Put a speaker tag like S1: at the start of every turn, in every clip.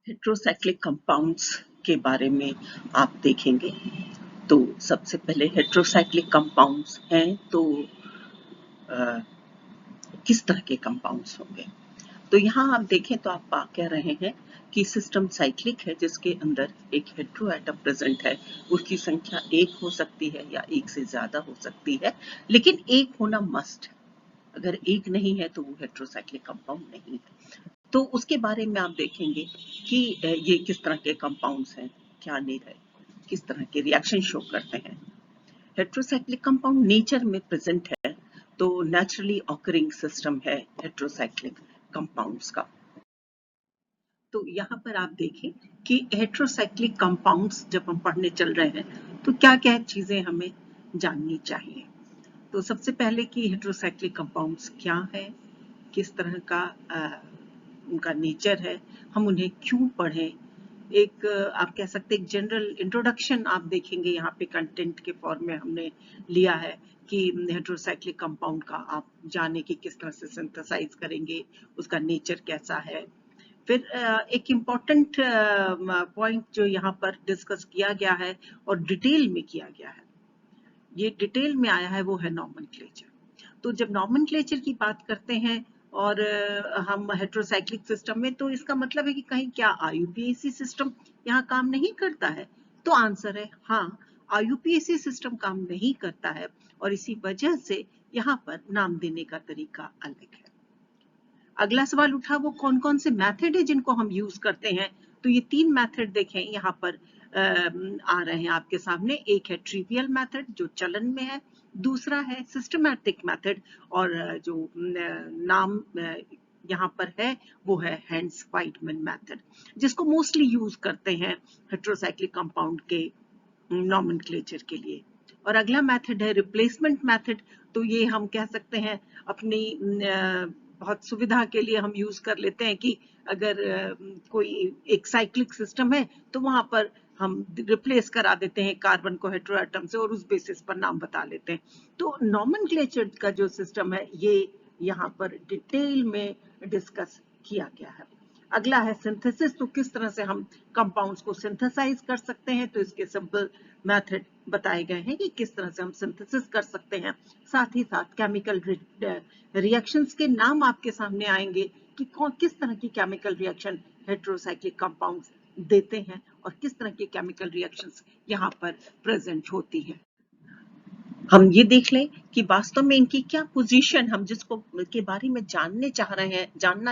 S1: Heterocyclic compounds के बारे में आप देखेंगे तो सबसे पहले हेट्रोसाइक्लिक कंपाउंड्स हैं तो किस तरह के कंपाउंड्स होंगे। तो यहाँ आप देखें तो आप कह रहे हैं कि सिस्टम साइक्लिक है जिसके अंदर एक हेट्रो एटम प्रेजेंट है, उसकी संख्या एक हो सकती है या एक से ज्यादा हो सकती है, लेकिन एक होना मस्ट। अगर एक नहीं है तो वो हेट्रोसाइक्लिक कंपाउंड नहीं है। तो उसके बारे में आप देखेंगे कि ये किस तरह के कंपाउंड्स हैं, क्या नहीं है, किस तरह के रिएक्शन शो करते हैं। हेट्रोसाइक्लिक कंपाउंड नेचर में प्रेजेंट है तो नेचुरली ऑकरिंग सिस्टम है हेट्रोसाइक्लिक कंपाउंड्स का। तो यहाँ पर आप देखें कि हेट्रोसाइक्लिक कंपाउंड्स जब हम पढ़ने चल रहे हैं तो क्या क्या चीजें हमें जाननी चाहिए। तो सबसे पहले कि हेट्रोसाइक्लिक कंपाउंड्स क्या है, किस तरह का उनका नेचर है, हम उन्हें क्यों पढ़ें। एक आप कह सकते हैं जनरल इंट्रोडक्शन आप देखेंगे यहाँ पे कंटेंट के फॉर्म में हमने लिया है कि हेट्रोसाइक्लिक कंपाउंड का आप जाने कि किस तरह से सिंथेसाइज करेंगे, उसका नेचर कैसा है। फिर एक इम्पॉर्टेंट पॉइंट जो यहाँ पर डिस्कस किया गया है और डिटेल में किया गया है, ये डिटेल में आया है, वो है नॉमेनक्लेचर। तो जब नॉमेनक्लेचर की बात करते हैं और हम हेट्रोसाइक्लिक सिस्टम में, तो इसका मतलब है कि कहीं क्या आईयूपीएसी सिस्टम यहाँ काम नहीं करता है। तो आंसर है हाँ, आईयूपीएसी सिस्टम काम नहीं करता है और इसी वजह से यहाँ पर नाम देने का तरीका अलग है। अगला सवाल उठा वो कौन कौन से मेथड है जिनको हम यूज करते हैं। तो ये तीन मेथड देखें यहाँ पर आ रहे हैं आपके सामने। एक है ट्रिवियल मेथड जो चलन में है, दूसरा है सिस्टमैटिक मेथड और जो नाम यहाँ पर है वो है हेंस वाइटमैन मेथड, जिसको मोस्टली यूज करते हैं हेट्रोसाइक्लिक कंपाउंड के नॉमेनक्लेचर के लिए। और अगला मेथड है रिप्लेसमेंट मेथड। तो ये हम कह सकते हैं अपनी बहुत सुविधा के लिए हम यूज कर लेते हैं कि अगर कोई एक साइक्लिक सिस्टम है तो वहां पर हम रिप्लेस करा देते हैं कार्बन को हेटेरो एटम से और उस बेसिस पर नाम बता लेते हैं। तो नॉमेनक्लेचर का जो सिस्टम है ये यहाँ पर डिटेल में डिस्कस किया गया है। अगला है सिंथेसिस। तो किस तरह से हम कंपाउंड्स को सिंथेसाइज कर सकते हैं, तो इसके सिंपल मेथड बताए गए हैं कि किस तरह से हम सिंथेसिस कर सकते हैं। साथ ही साथ केमिकल रिएक्शंस के नाम आपके सामने आएंगे कि कौन किस तरह की केमिकल रिएक्शन हेट्रोसाइक्लिक कंपाउंड्स देते हैं और किस तरह की केमिकल रिएक्शंस यहाँ पर प्रेजेंट होती हैं। हम ये देख लें कि वास्तव में इनकी क्या पोजीशन, हम जिसको के बारे में जानना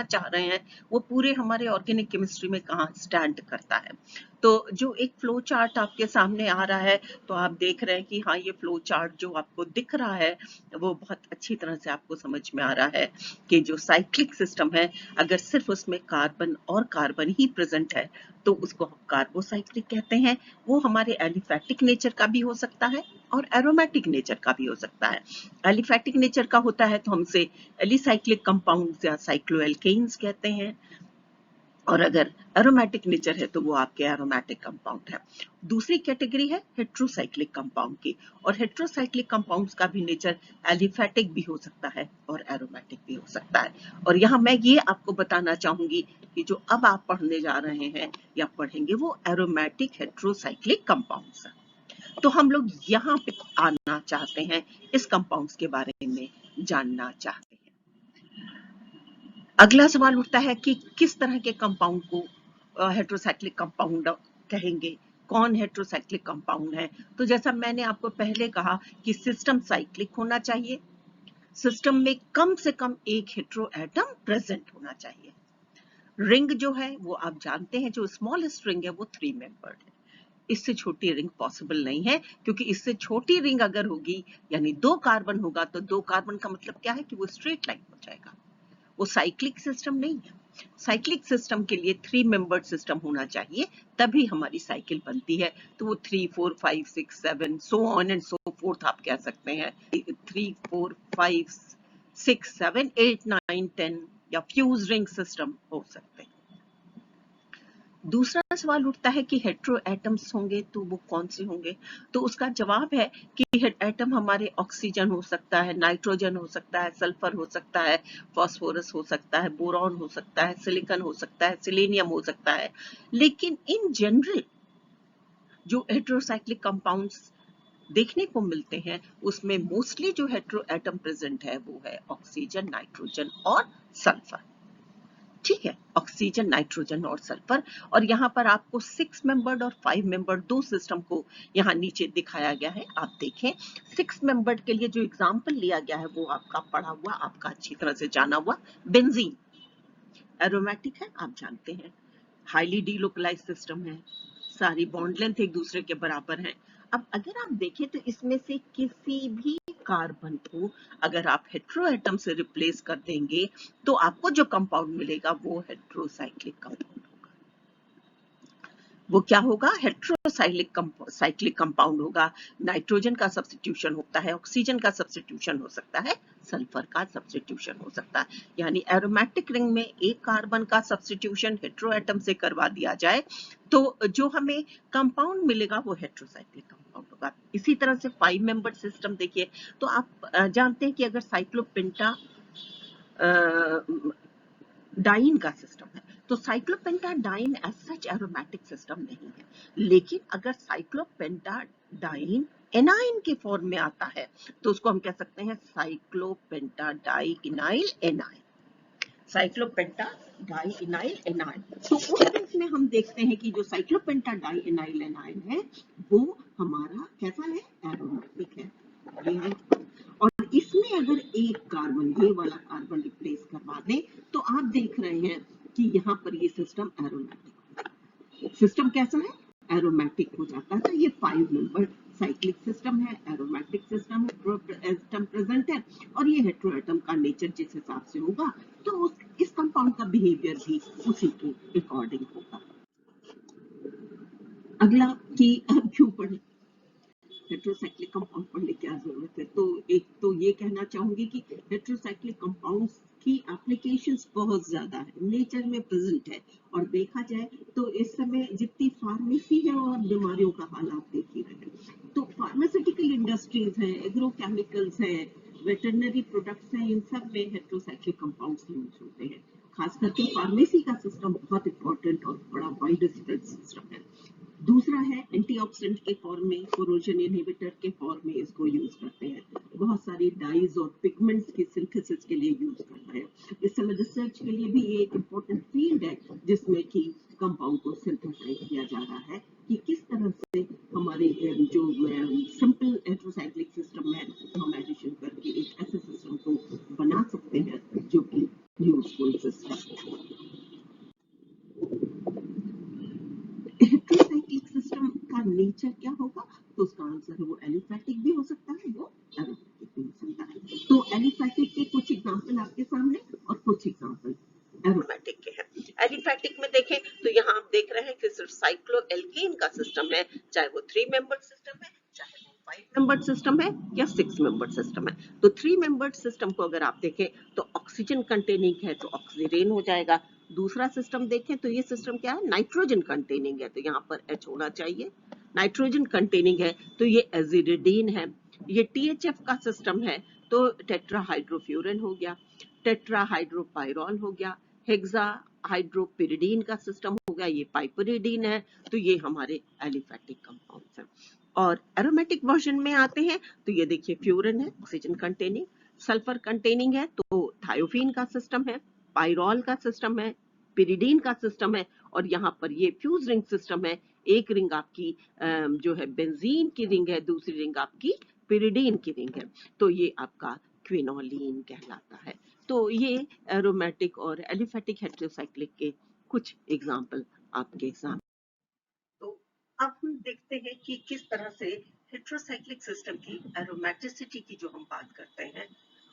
S1: चाह रहे हैं वो पूरे हमारे ऑर्गेनिक केमिस्ट्री में कहाँ स्टैंड करता है। तो जो एक फ्लो चार्ट आपके सामने आ रहा है तो आप देख रहे हैं कि हाँ, ये फ्लो चार्ट जो आपको दिख रहा है वो बहुत अच्छी तरह से आपको समझ में आ रहा है कि जो साइक्लिक सिस्टम है अगर सिर्फ उसमें कार्बन और कार्बन ही प्रेजेंट है तो उसको हम कार्बोसाइक्लिक कहते हैं। वो हमारे एलिफैटिक नेचर का भी हो सकता है और एरोमेटिक नेचर का भी हो सकता है। एलिफैटिक नेचर का होता है तो हमसे एलिसाइक्लिक कंपाउंड्स या साइक्लोएल्केन्स कहते हैं, और अगर एरोमेटिक नेचर है तो वो आपके एरोमेटिक कंपाउंड है। दूसरी कैटेगरी है हेट्रोसाइक्लिक कंपाउंड की, और हेट्रोसाइक्लिक कंपाउंड्स का भी नेचर एलिफैटिक भी हो सकता है और एरोमेटिक भी हो सकता है। और यहाँ मैं ये आपको बताना चाहूंगी कि जो अब आप पढ़ने जा रहे हैं या पढ़ेंगे वो एरोमेटिक हेट्रोसाइक्लिक कंपाउंड्स है। तो हम लोग यहाँ पे आना चाहते हैं, इस कंपाउंड्स के बारे में जानना चाहते हैं। अगला सवाल उठता है कि किस तरह के कंपाउंड को हेट्रोसाइक्लिक कंपाउंड कहेंगे, कौन हेट्रोसाइक्लिक कंपाउंड है। तो जैसा मैंने आपको पहले कहा कि सिस्टम साइक्लिक होना चाहिए, सिस्टम में कम से कम एक हेट्रो एटम प्रेजेंट होना चाहिए। रिंग जो है वो आप जानते हैं, जो स्मॉलेस्ट रिंग है वो 3 मेंबर्ड है। इससे छोटी रिंग पॉसिबल नहीं है, क्योंकि इससे छोटी रिंग अगर होगी यानी 2 कार्बन होगा तो 2 कार्बन का मतलब क्या है कि वो स्ट्रेट लाइन हो जाएगा, वो साइक्लिक सिस्टम नहीं है। साइक्लिक सिस्टम के लिए 3 मेंबर्ड सिस्टम होना चाहिए, तभी हमारी साइकिल बनती है। तो वो 3 4 5 6 7 सो ऑन एंड सो फोर्थ आप कह सकते हैं। 3 4 5 6 7 8 9 10 या फ्यूज रिंग सिस्टम हो सकते हैं। दूसरा सवाल उठता है कि हेट्रो एटम्स होंगे तो वो कौन से होंगे, तो उसका जवाब है कि एटम हमारे ऑक्सीजन हो सकता है, नाइट्रोजन हो सकता है, सल्फर हो सकता है, फास्फोरस हो सकता है, बोरॉन हो सकता है, सिलिकॉन हो सकता है, सेलेनियम हो सकता है। लेकिन इन जनरल जो हेट्रोसाइक्लिक कंपाउंड्स देखने को मिलते हैं उसमें मोस्टली जो हेट्रो एटम प्रेजेंट है वो है ऑक्सीजन, नाइट्रोजन और सल्फर। ठीक है, ऑक्सीजन, नाइट्रोजन और सल्फर। और यहाँ पर आपको 6 मेंबर्ड और 5 मेंबर्ड दो सिस्टम को यहाँ नीचे दिखाया गया है। आप देखें 6 मेंबर्ड के लिए जो एग्जांपल लिया गया है वो आपका पढ़ा हुआ, आपका अच्छी तरह से जाना हुआ बेंजीन एरोमेटिक है, आप जानते हैं, हाईली डीलोकलाइज सिस्टम है, सारी बॉन्ड लेंथ एक दूसरे के बराबर है। अब अगर आप देखें तो इसमें से किसी भी कार्बन को अगर आप हेट्रो एटम से रिप्लेस कर देंगे तो आपको जो कंपाउंड मिलेगा वो हेट्रोसाइक्लिक कंपाउंड। वो क्या होगा? साइक्लिक कंपाउंड होगा। नाइट्रोजन का सब्स्टिट्यूशन होता है, ऑक्सीजन का सब्स्टिट्यूशन हो सकता है, सल्फर का सब्स्टिट्यूशन हो सकता है। यानी एरोमेटिक रिंग में एक कार्बन का सब्स्टिट्यूशन हेट्रो एटम से करवा दिया जाए तो जो हमें कंपाउंड मिलेगा वो हेट्रोसाइक्लिक कंपाउंड होगा। इसी तरह से 5 मेंबर्ड सिस्टम देखिए तो आप जानते हैं कि अगर साइक्लोपेंटा डाइन का सिस्टम है तो cyclopentadiene as such aromatic system नहीं है, लेकिन अगर साइक्लोपेंटाडाइन एनाइन के फॉर्म में आता है तो उसको हम कह सकते हैं साइक्लोपेंटाडाइइनाइल एनाइन, साइक्लोपेंटाडाइइनाइल एनाइन। तो उस केस में हम देखते हैं कि जो साइक्लोपेंटाडाइइनाइल एनाइन है वो हमारा कैसा है? एरोमेटिक है। ये है। और इसमें अगर एक कार्बन, ये वाला कार्बन रिप्लेस करवा दें तो आप देख रहे हैं कि यहाँ पर ये सिस्टम एरोमेटिक, सिस्टम कैसा है? एरोमेटिक हो जाता है। तो ये 5 मेंबर साइक्लिक सिस्टम है, एरोमेटिक सिस्टम एटम प्रेजेंट है और ये हेट्रो एटम का नेचर जिस हिसाब से होगा तो इस कंपाउंड का बिहेवियर भी उसी के अकॉर्डिंग होगा। अगला कि अब क्यों पढ़े हेट्रोसाइक्लिक कंपाउंड पढ़ने की क्या जरूरत है, तो एक तो ये कहना चाहूंगी कि हेट्रोसाइक्लिक कंपाउंड्स की एप्लीकेशंस बहुत ज्यादा है, नेचर में प्रेजेंट है। और देखा जाए तो इस समय जितनी फार्मेसी है और बीमारियों का हाल आप देख ही रहे हैं, तो फार्मास्यूटिकल इंडस्ट्रीज है, एग्रोकेमिकल्स है, वेटरनरी प्रोडक्ट्स हैं, इन सब में हेट्रोसाइक्लिक कंपाउंड्स यूज होते हैं। खास करके फार्मेसी का सिस्टम बहुत इंपॉर्टेंट और बड़ा वाइड स्प्रेड सिस्टम है। दूसरा है एंटीऑक्सीडेंट के फॉर्म में, कोरोजन इनहिबिटर के फॉर्म में इसको यूज करते हैं, बहुत सारी डाइज और पिगमेंट्स की सिंथेसिस के लिए यूज करते हैं। इस समय रिसर्च के लिए भी ये एक इम्पोर्टेंट फील्ड है जिसमें कि कंपाउंड को सिंथेसाइज किया जा रहा है कि किस तरह से हमारे जो सिंपल हेट्रोसाइक्लिक सिस्टम है हम एडिशन करके एक ऐसे सिस्टम को बना सकते हैं जो कि यूजफुल सिस्टम हो। हेट्रोसाइक्लिक सिस्टम का नेचर क्या होगा? तो उसका आंसर है वो एलिफैटिक भी हो सकता है, वो एरोमेटिक भी हो सकता है। तो एलिफैटिक के कुछ एग्जांपल आपके सामने और कुछ एग्जांपल एरोमेटिक के हैं। एलिफैटिक में देखें तो यहाँ आप देख रहे हैं कि सिर्फ साइक्लोएल्केन का सिस्टम है, चाहे वो 3 मेंबर सिस्टम है, चाहे वो 5 मेंबर सिस्टम है या 6 मेंबर सिस्टम है। तो 3 मेंबर सिस्टम को अगर आप देखें तो ऑक्सीजन कंटेनिंग है तो ऑक्सीरेन हो जाएगा। दूसरा सिस्टम देखें तो ये सिस्टम क्या है? नाइट्रोजन कंटेनिंग है तो यहाँ पर H होना चाहिए। नाइट्रोजन कंटेनिंग है तो ये एजिडिडीन है। ये THF का सिस्टम है तो टेट्राहाइड्रोफ्यूरन हो गया, टेट्राहाइड्रोपाइरॉल हो गया, हेक्सा हाइड्रोपिरिडीन का सिस्टम हो गया, ये पाइपरिडीन है। तो ये हमारे एलिफैटिक कंपाउंड्स हैं। और एरोमेटिक वर्जन में आते हैं तो ये देखिए फ्यूरन है ऑक्सीजन कंटेनिंग, सल्फर कंटेनिंग है तो थायोफीन का सिस्टम है, पाइरॉल का सिस्टम है, पिरिडीन का सिस्टम है और यहाँ पर ये फ्यूज रिंग सिस्टम है। एक रिंग आपकी जो है बेंजीन की रिंग है, दूसरी रिंग आपकी पिरिडीन की रिंग है, तो ये आपका क्विनोलिन कहलाता है। तो ये एरोमेटिक और एलिफैटिक हेट्रोसाइक्लिक के कुछ एग्जाम्पल आपके सामने। तो अब हम देखते हैं कि किस तरह से हेट्रोसाइक्लिक सिस्टम की एरोमेटिसिटी की जो हम बात करते हैं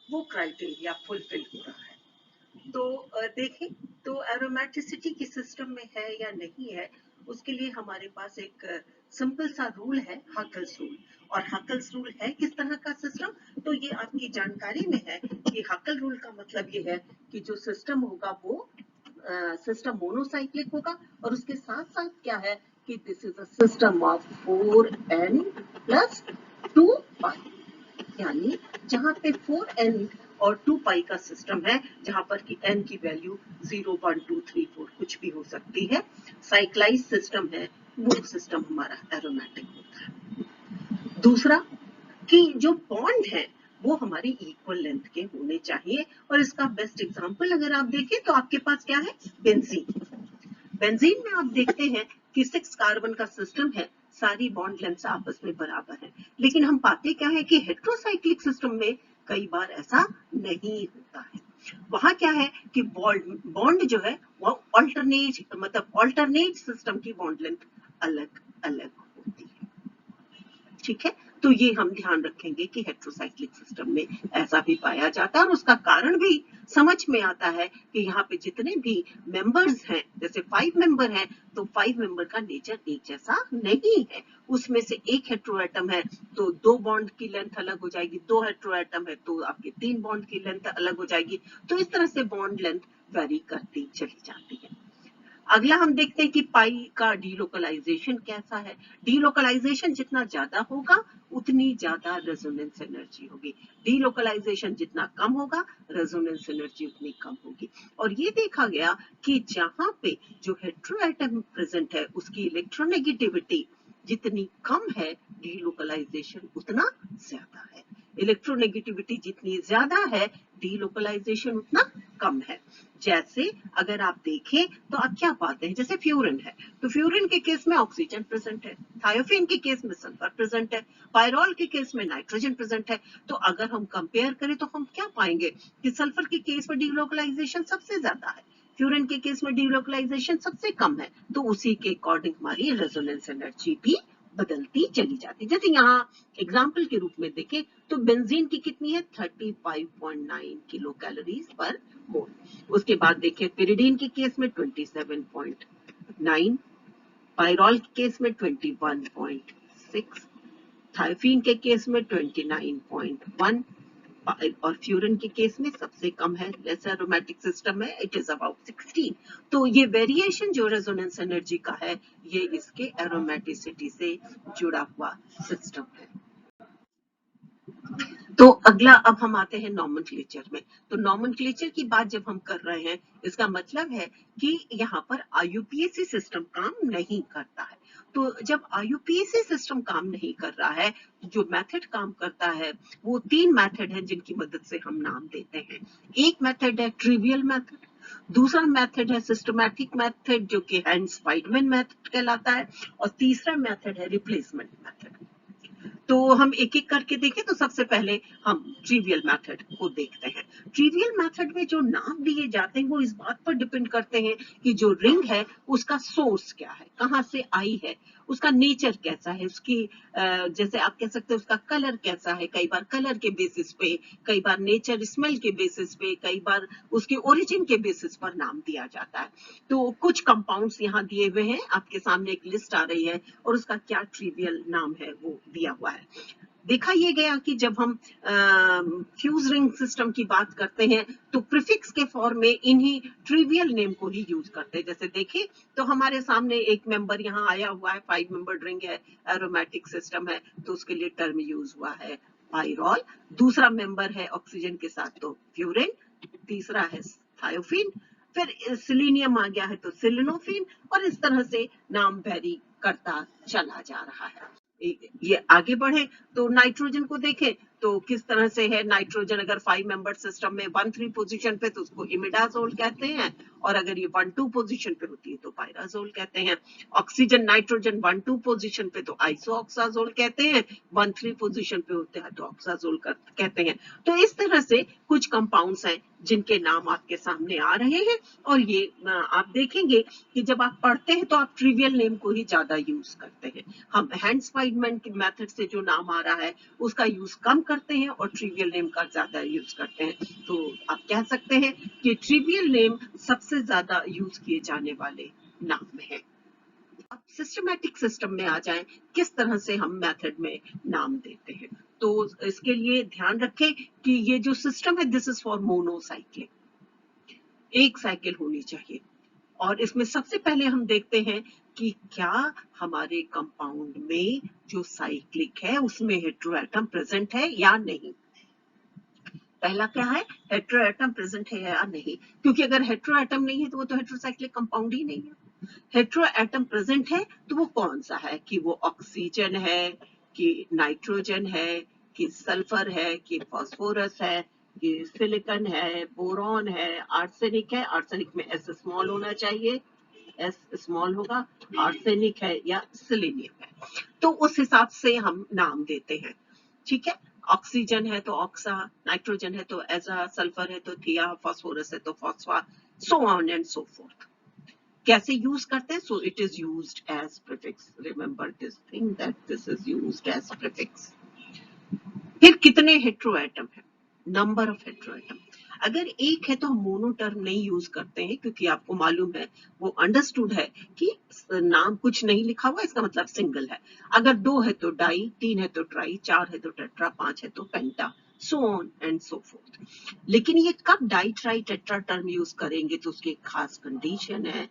S1: वो क्राइटेरिया फुलफिल हो रहा है। तो देखें तो एरोमेटिसिटी की सिस्टम में है या नहीं है, उसके लिए हमारे पास एक सिंपल सा रूल है, हकल्स रूल। और हकल्स रूल है किस तरह का सिस्टम? तो ये आपकी जानकारी में है कि हकल रूल का मतलब ये है कि जो सिस्टम होगा वो सिस्टम मोनोसाइक्लिक होगा, और उसके साथ साथ क्या है कि this is a system of 4n plus 2 पाई, यानी जहां पे 4n और 2 पाई का सिस्टम है, जहां पर कि n की वैल्यू 0, 1, 2, 3, 4 कुछ भी हो सकती है, साइक्लाइज सिस्टम है, वो सिस्टम हमारा एरोमेटिक होता है। दूसरा कि जो बॉन्ड है वो हमारी इक्वल लेंथ के होने चाहिए, और इसका बेस्ट एग्जांपल अगर आप देखें तो आपके पास क्या है, बेंजीन। बेंजीन में आप देखते हैं कि 6 कार्बन का सिस्टम है, सारी बॉन्ड लेंथ आपस में बराबर है, लेकिन हम पाते क्या है कि हेट्रोसाइक्लिक सिस्टम में कई बार ऐसा नहीं होता है। वहां क्या है कि बॉन्ड जो है वो ऑल्टरनेट सिस्टम की बॉन्ड लेंथ अलग अलग होती है। ठीक है, तो ये हम ध्यान रखेंगे कि हेट्रोसाइक्लिक सिस्टम में ऐसा भी पाया जाता है, और उसका कारण भी समझ में आता है कि यहाँ पे जितने भी मेंबर्स हैं, जैसे 5 मेंबर हैं, तो 5 मेंबर का नेचर एक जैसा नहीं है। उसमें से एक हेट्रो एटम है तो 2 बॉन्ड की लेंथ अलग हो जाएगी, 2 हेट्रो एटम है तो आपके 3 बॉन्ड की लेंथ अलग हो जाएगी, तो इस तरह से बॉन्ड लेंथ वेरी करती चली जाती है। अगला हम देखते हैं कि पाई का डीलोकलाइजेशन कैसा है। डीलोकलाइजेशन जितना ज्यादा होगा उतनी ज्यादा रेजोनेंस एनर्जी होगी, डीलोकलाइजेशन जितना कम होगा रेजोनेंस एनर्जी उतनी कम होगी। और ये देखा गया कि जहां पे जो हेट्रोएटम प्रेजेंट है उसकी इलेक्ट्रोनेगेटिविटी जितनी कम है, डीलोकलाइजेशन उतना ज्यादा है। इलेक्ट्रोनेगेटिविटी जितनी ज्यादा है, डीलोकलाइजेशन उतना कम है। जैसे अगर आप देखें तो आप क्या पाते हैं, जैसे फ्यूरिन है तो फ्यूरिन के केस में ऑक्सीजन प्रेजेंट है, थायोफिन के केस में सल्फर प्रेजेंट है, पायरोल के केस में नाइट्रोजन प्रेजेंट है। तो अगर हम कंपेयर करें तो हम क्या पाएंगे कि सल्फर के केस में डीलोकलाइजेशन सबसे ज्यादा है, फ्यूरिन के केस में डीलोकलाइजेशन सबसे कम है, तो उसी के अकॉर्डिंग हमारी रेजोनेंस एनर्जी भी बदलती चली जाती। जैसे यहाँ एग्जाम्पल के रूप में देखें तो बेंजीन की कितनी है, 35.9 किलो कैलोरीज पर मोल। उसके बाद देखिए पिरिडीन के केस में 27.9, पायरोल के केस में 21.6, थायोफिन के केस में 29.1, और फ्यूरिन के केस में सबसे कम है, लेस एरोमेटिक सिस्टम है, इट इज अबाउट 16। तो ये वेरिएशन जो रेजोनेंस एनर्जी का है, ये इसके एरोमेटिसिटी से जुड़ा हुआ सिस्टम है। तो अगला अब हम आते हैं नॉमेनक्लेचर में। तो नॉमेनक्लेचर की बात जब हम कर रहे हैं, इसका मतलब है कि यहाँ पर आईयूपीएसी सिस्टम काम नहीं करता है। तो जब आईयूपीएसी सिस्टम काम नहीं कर रहा है, जो मेथड काम करता है वो 3 मेथड है जिनकी मदद से हम नाम देते हैं। एक मेथड है ट्रिवियल मेथड, दूसरा मेथड है सिस्टमैटिक मेथड जो कि हैंस वाइडमैन मेथड कहलाता है, और तीसरा मेथड है रिप्लेसमेंट मेथड। तो हम एक एक करके देखें तो सबसे पहले हम ट्रिवियल मेथड को देखते हैं। ट्रिवियल मेथड में जो नाम दिए जाते हैं वो इस बात पर डिपेंड करते हैं कि जो रिंग है उसका सोर्स क्या है, कहाँ से आई है, उसका नेचर कैसा है, उसकी जैसे आप कह सकते हैं उसका कलर कैसा है, कई बार कलर के बेसिस पे, कई बार नेचर स्मेल के बेसिस पे, कई बार उसके ओरिजिन के बेसिस पर नाम दिया जाता है। तो कुछ कंपाउंड्स यहाँ दिए हुए हैं, आपके सामने एक लिस्ट आ रही है और उसका क्या ट्रिवियल नाम है वो दिया हुआ है। देखा ये गया कि जब हम फ्यूज रिंग सिस्टम की बात करते हैं तो प्रीफिक्स के फॉर्म में इन्हीं ट्रिवियल नेम को ही यूज करते हैं। जैसे देखिए तो हमारे सामने एक मेंबर यहाँ आया हुआ है, 5 मेंबर रिंग है, एरोमेटिक सिस्टम है, तो उसके लिए टर्म यूज हुआ है पायरोल। दूसरा मेंबर है ऑक्सीजन के साथ तो फ्यूरिन, तीसरा है थायोफिन, फिर सिलीनियम आ गया है तो सिलिनोफिन, और इस तरह से नाम वेरी करता चला जा रहा है। ये आगे बढ़े तो नाइट्रोजन को देखें तो किस तरह से है। नाइट्रोजन अगर 5 मेंबर सिस्टम में 1-3 पोजीशन पे तो उसको इमिडाजोल कहते हैं, और अगर ये 1-2 पोजीशन पे होती है तो पायराजोल कहते हैं। ऑक्सीजन नाइट्रोजन 1-2 पोजीशन पे तो आइसोऑक्साजोल कहते हैं, 1-3 पोजीशन पे होते हैं तो ऑक्साजोल कहते हैं। तो इस तरह से कुछ कंपाउंड्स हैं जिनके नाम आपके सामने आ रहे हैं, और ये आप देखेंगे कि जब आप पढ़ते हैं तो आप ट्रिवियल नेम को ही ज्यादा यूज करते हैं। हम हैंस वाइडमैन के मेथड से जो नाम आ रहा है उसका यूज कम करते हैं और ट्रिवियल नेम का ज्यादा यूज करते हैं। तो आप कह सकते हैं कि ट्रिवियल नेम सबसे ज्यादा यूज किए जाने वाले नाम में है। अब सिस्टमैटिक सिस्टम में आ जाएं, किस तरह से हम मेथड में नाम देते हैं। तो इसके लिए ध्यान रखें कि ये जो सिस्टम है दिस इज फॉर मोनोसाइक्लिक, एक साइकिल होनी चाहिए। और इसमें सबसे पहले हम देखते हैं कि क्या हमारे कंपाउंड में जो साइक्लिक है उसमें हेटेरोएटम प्रेजेंट है या नहीं। पहला क्या है, हेटेरोएटम प्रेजेंट है या नहीं, क्योंकि अगर हेटेरोएटम नहीं है तो वो तो हेटेरोसाइक्लिक कंपाउंड ही नहीं है। हेटेरोएटम प्रेजेंट है तो वो कौन सा है, कि वो ऑक्सीजन है, कि नाइट्रोजन है, कि सल्फर है, कि फास्फोरस है, कि सिलिकॉन है, बोरॉन है, आर्सेनिक है। आर्सेनिक में एस स्मॉल होना चाहिए, एस स्मॉल होगा, आर्सेनिक है या सिलेनियम है। तो उस हिसाब से हम नाम देते हैं, ठीक है। ऑक्सीजन है तो ऑक्सा, नाइट्रोजन है तो एजा, सल्फर है तो थिया, फास्फोरस है तो phospha, so on and so forth. कैसे यूज करते हैं, so it is used as prefix, remember this thing that this is used as prefix. फिर कितने हेटेरोएटम है, नंबर ऑफ हेटेरोएटम। अगर एक है तो हम मोनो टर्म नहीं यूज करते हैं, क्योंकि आपको मालूम है, वो अंडरस्टूड है कि नाम कुछ नहीं लिखा हुआ इसका मतलब सिंगल है। अगर दो है तो डाई, तीन है तो ट्राई, चार है तो टेट्रा, पांच है तो penta, so on and so forth. लेकिन ये कब di tri tetra term use करेंगे, तो उसकी एक खास कंडीशन है,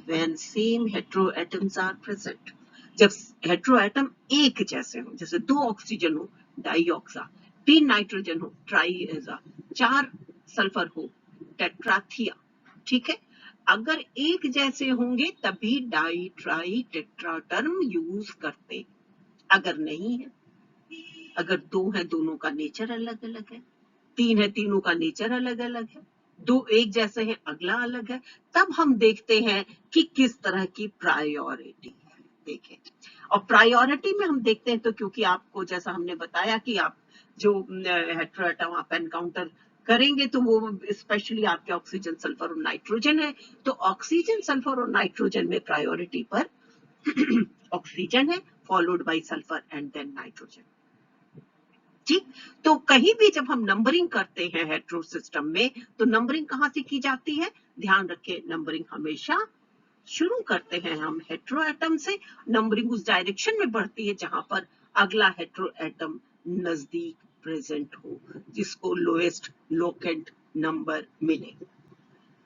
S1: when same heteroatoms are present। जब हेटेरोएटम एक जैसे हो, जैसे दो ऑक्सीजन हो डाईऑक्सा, तीन नाइट्रोजन हो ट्राईएजा, चार सल्फर हो टेट्राथिया, ठीक है। अगर एक जैसे होंगे तभी die tri tetra term use करते, अगर नहीं है, अगर दो है दोनों का नेचर अलग अलग है, तीन है तीनों का नेचर अलग अलग है, दो एक जैसे हैं अगला अलग है, तब हम देखते हैं कि किस तरह की प्रायोरिटी है। देखें, और प्रायोरिटी में हम देखते हैं तो क्योंकि आपको जैसा हमने बताया कि आप जो हेटेरोएटम आप एनकाउंटर करेंगे तो वो स्पेशली आपके ऑक्सीजन सल्फर और नाइट्रोजन है, तो ऑक्सीजन सल्फर और नाइट्रोजन में प्रायोरिटी पर ऑक्सीजन है, followed by sulphur and then nitrogen, ठीक। तो कहीं भी जब हम नंबरिंग करते हैं हेटेरो सिस्टम में, तो नंबरिंग कहां से की जाती है, ध्यान रखें, नंबरिंग हमेशा शुरू करते हैं हम हेटेरो एटम से। नंबरिंग उस डायरेक्शन में बढ़ती है जहां पर अगला हेटेरो एटम नजदीक प्रेजेंट हो, जिसको लोएस्ट लोकेंट नंबर मिले।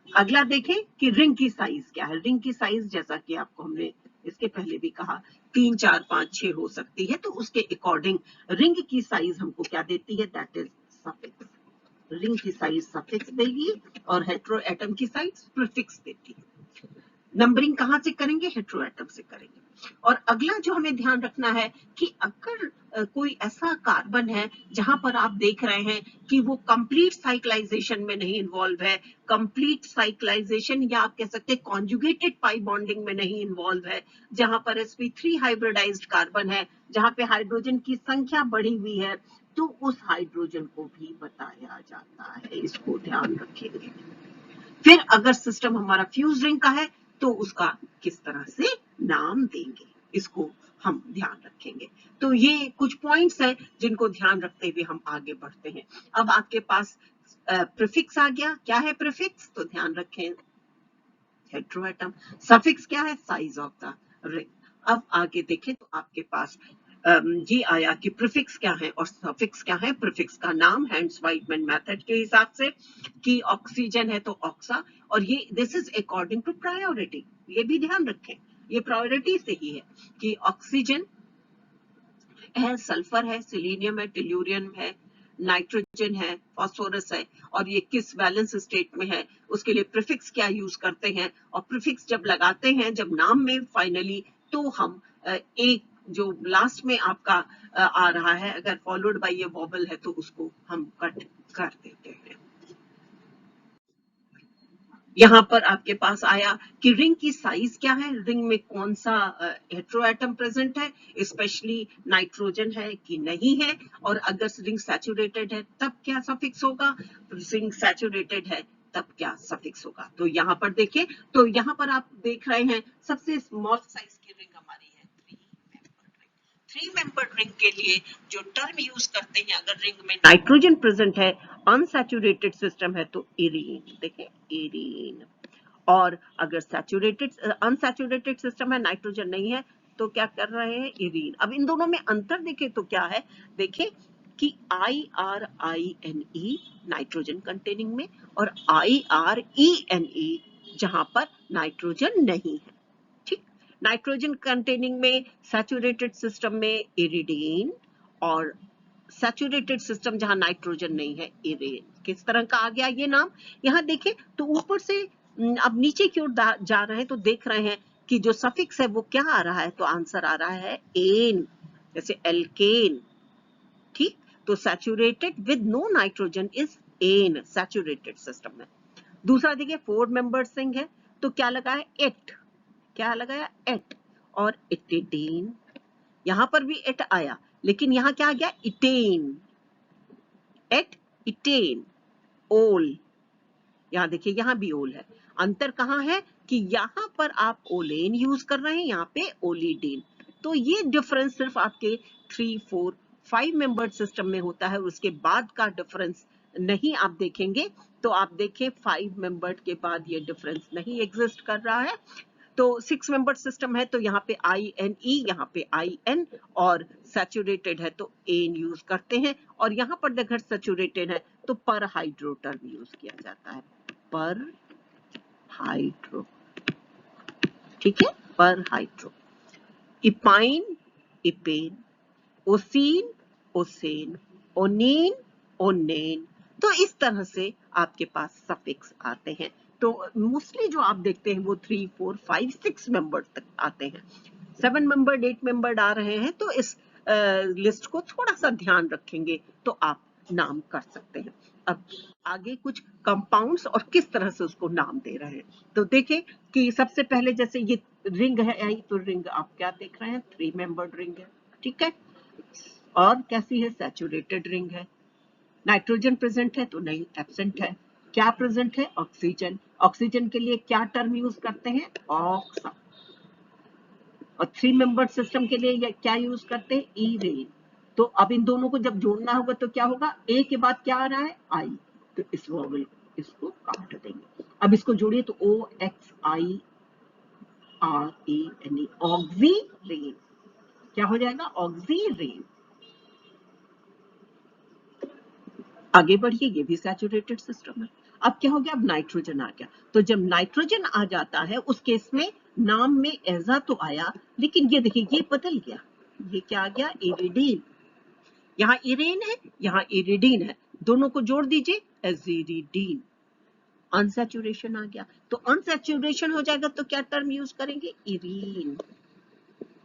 S1: अगला देखें कि रिंग की साइज क्या है। रिंग की साइज जैसा कि आपको हमने इसके पहले भी कहा, 3, 4, 5, 6 हो सकती है, तो उसके अकॉर्डिंग रिंग की साइज हमको क्या देती है, दैट इज सफिक्स। रिंग की साइज सफिक्स देगी और हेटेरो एटम की साइज प्रीफिक्स देती है। नंबरिंग कहां से करेंगे, हेटेरो एटम से करेंगे। और अगला जो हमें ध्यान रखना है कि अगर कोई ऐसा कार्बन है जहां पर आप देख रहे हैं कि वो कंप्लीट साइक्लाइजेशन में नहीं इन्वॉल्व है, कंप्लीट साइक्लाइजेशन या आप कह सकते हैं कॉन्जुगेटेड पाई बॉन्डिंग में नहीं इन्वॉल्व है, जहां पर sp3 हाइब्रिडाइज्ड कार्बन है, जहां पे हाइड्रोजन की संख्या बढ़ी हुई है, तो उस हाइड्रोजन को भी बताया जाता है, इसको ध्यान रखेंगे। फिर अगर सिस्टम हमारा फ्यूज रिंग का है तो उसका किस तरह से नाम देंगे, इसको हम ध्यान रखेंगे। तो ये कुछ पॉइंट्स हैं जिनको ध्यान रखते हुए हम आगे बढ़ते हैं। अब आपके पास प्रीफिक्स आ गया, क्या है प्रीफिक्स, तो ध्यान रखें, हेटेरोएटम। सफिक्स क्या है, साइज ऑफ द रिंग। अब आगे देखें तो आपके पास ये आया कि प्रीफिक्स क्या है और सफिक्स क्या है। प्रीफिक्स का नाम हैंड्स वाइटमैन मेथड के हिसाब से कि ऑक्सीजन है तो ऑक्सा, और ये this is according to priority, ये भी ध्यान रखें, ये प्रायोरिटी से ही है कि ऑक्सीजन है, सल्फर है, सिलीनियम है, टेल्यूरियम है, नाइट्रोजन है, फास्फोरस है, और ये किस वैलेंस स्टेट में है, उसके लिए प्रीफिक्स क्या यूज करते हैं। और प्रीफिक्स जब लगाते हैं, जब नाम में फाइनली, तो हम एक जो लास्ट में आपका आ रहा है, अगर फॉलोड बाय ये वॉबल है तो उसको हम कट कर देते हैं। यहाँ पर आपके पास आया कि रिंग की साइज क्या है, रिंग में कौन सा हेटेरोएटम प्रेजेंट है, स्पेशली नाइट्रोजन है कि नहीं है, और अगर रिंग सैचुरेटेड है तब क्या सफिक्स होगा, रिंग सैचुरेटेड है तब क्या सफिक्स होगा। तो यहाँ पर देखिए, तो यहाँ पर आप देख रहे हैं सबसे स्मॉल साइज की रिंग हमारी है 3 मेंबर्ड रिंग के लिए जो टर्म यूज करते हैं, अगर रिंग में नाइट्रोजन प्रेजेंट है, अनसैचुरेटेड सिस्टम है, तो एरीन, देखिए एरीन। और अगर सैचुरेटेड अनसैचुरेटेड सिस्टम है, नाइट्रोजन नहीं है, तो क्या कर रहे हैं, एरीन। अब इन दोनों में अंतर देखें तो क्या है, देखें कि IRINE नाइट्रोजन कंटेनिंग में और IRENE जहां पर नाइट्रोजन नहीं है। ठीक, नाइट्रोजन कंटेनिंग में सैचुरेटेड सिस्टम में इरिडीन, और सैचुरेटेड सिस्टम जहां नाइट्रोजन नहीं है इरेन। किस तरह का आ गया ये नाम, यहाँ देखें तो ऊपर से अब नीचे की ओर जा रहे हैं तो देख रहे हैं कि जो सफिक्स है वो क्या आ रहा है, तो आंसर आ रहा है एन, जैसे एल्केन। ठीक, तो saturated with no nitrogen is an, saturated system में। दूसरा देखिए 4 मेंबर्ड रिंग है, तो क्या लगा है एट, क्या लगाया एट, और इटिडीन, यहां पर भी एट आया, लेकिन यहां क्या आ गया इटेन, एट इटेन, ओल, यहां देखिए यहां भी ओल है। अंतर कहां है कि यहां पर आप ओलेन यूज कर रहे हैं, यहां पे ओलिडीन। तो ये डिफरेंस सिर्फ आपके 3, 4, 5 मेंबर्ड सिस्टम में होता है, उसके बाद का डिफरेंस नहीं आप देखेंगे। तो आप देखें 5 मेंबर्ड के बाद ये डिफरेंस नहीं एग्जिस्ट कर रहा है। तो 6 मेंबर सिस्टम है तो यहाँ पे INE, यहाँ पे IN, और सैचुरेटेड है तो एन यूज करते हैं। और यहाँ पर अगर सैचुरेटेड है तो पर हाइड्रो टर्म यूज किया जाता है, पर हाइड्रो। ठीक है, पर hydro. Epine, epane, ocine, ocane, onine, onane. तो इस तरह से आपके पास सफिक्स आते हैं। तो मोस्टली जो आप देखते हैं वो 3, 4, 5, 6 मेंबर तक आते हैं। 7 मेंबर, 8 मेंबर आ रहे हैं तो इस लिस्ट को थोड़ा सा ध्यान रखेंगे तो आप नाम कर सकते हैं। अब आगे कुछ कंपाउंड्स और किस तरह से उसको नाम दे रहे हैं, तो देखें कि सबसे पहले जैसे ये रिंग है आई, तो रिंग आप क्या देख रहे हैं, 3 मेंबर्ड रिंग है। ठीक है, और कैसी है, सैचुरेटेड रिंग है। नाइट्रोजन प्रेजेंट है तो नहीं, एब्सेंट है। क्या प्रेजेंट है, ऑक्सीजन। ऑक्सीजन के लिए क्या टर्म यूज करते हैं, ऑक्सा। और 3 मेंबर्ड सिस्टम के लिए क्या यूज करते हैं, इरेन। तो अब इन दोनों को जब जोड़ना होगा तो क्या होगा, ए के बाद क्या आ रहा है, आई, तो इस वॉवल इसको काट देंगे। अब इसको जोड़िए तो OXIRANE, ऑक्सीरेन। क्या हो जाएगा, ऑक्सीरेन। आगे बढ़िए, ये भी सैचुरेटेड सिस्टम है। अब क्या हो गया, अब नाइट्रोजन आ गया। तो जब नाइट्रोजन आ जाता है उस केस में नाम में एजा तो आया, लेकिन ये देखिए ये बदल गया, ये क्या आ गया, इरिडीन। यहाँ इरेन है, यहाँ इरिडीन है, दोनों को जोड़ दीजिए, एजिरिडीन। अनसैचुरेशन आ गया, तो अनसैचुरेशन हो जाएगा तो क्या टर्म यूज करेंगे, इरीन,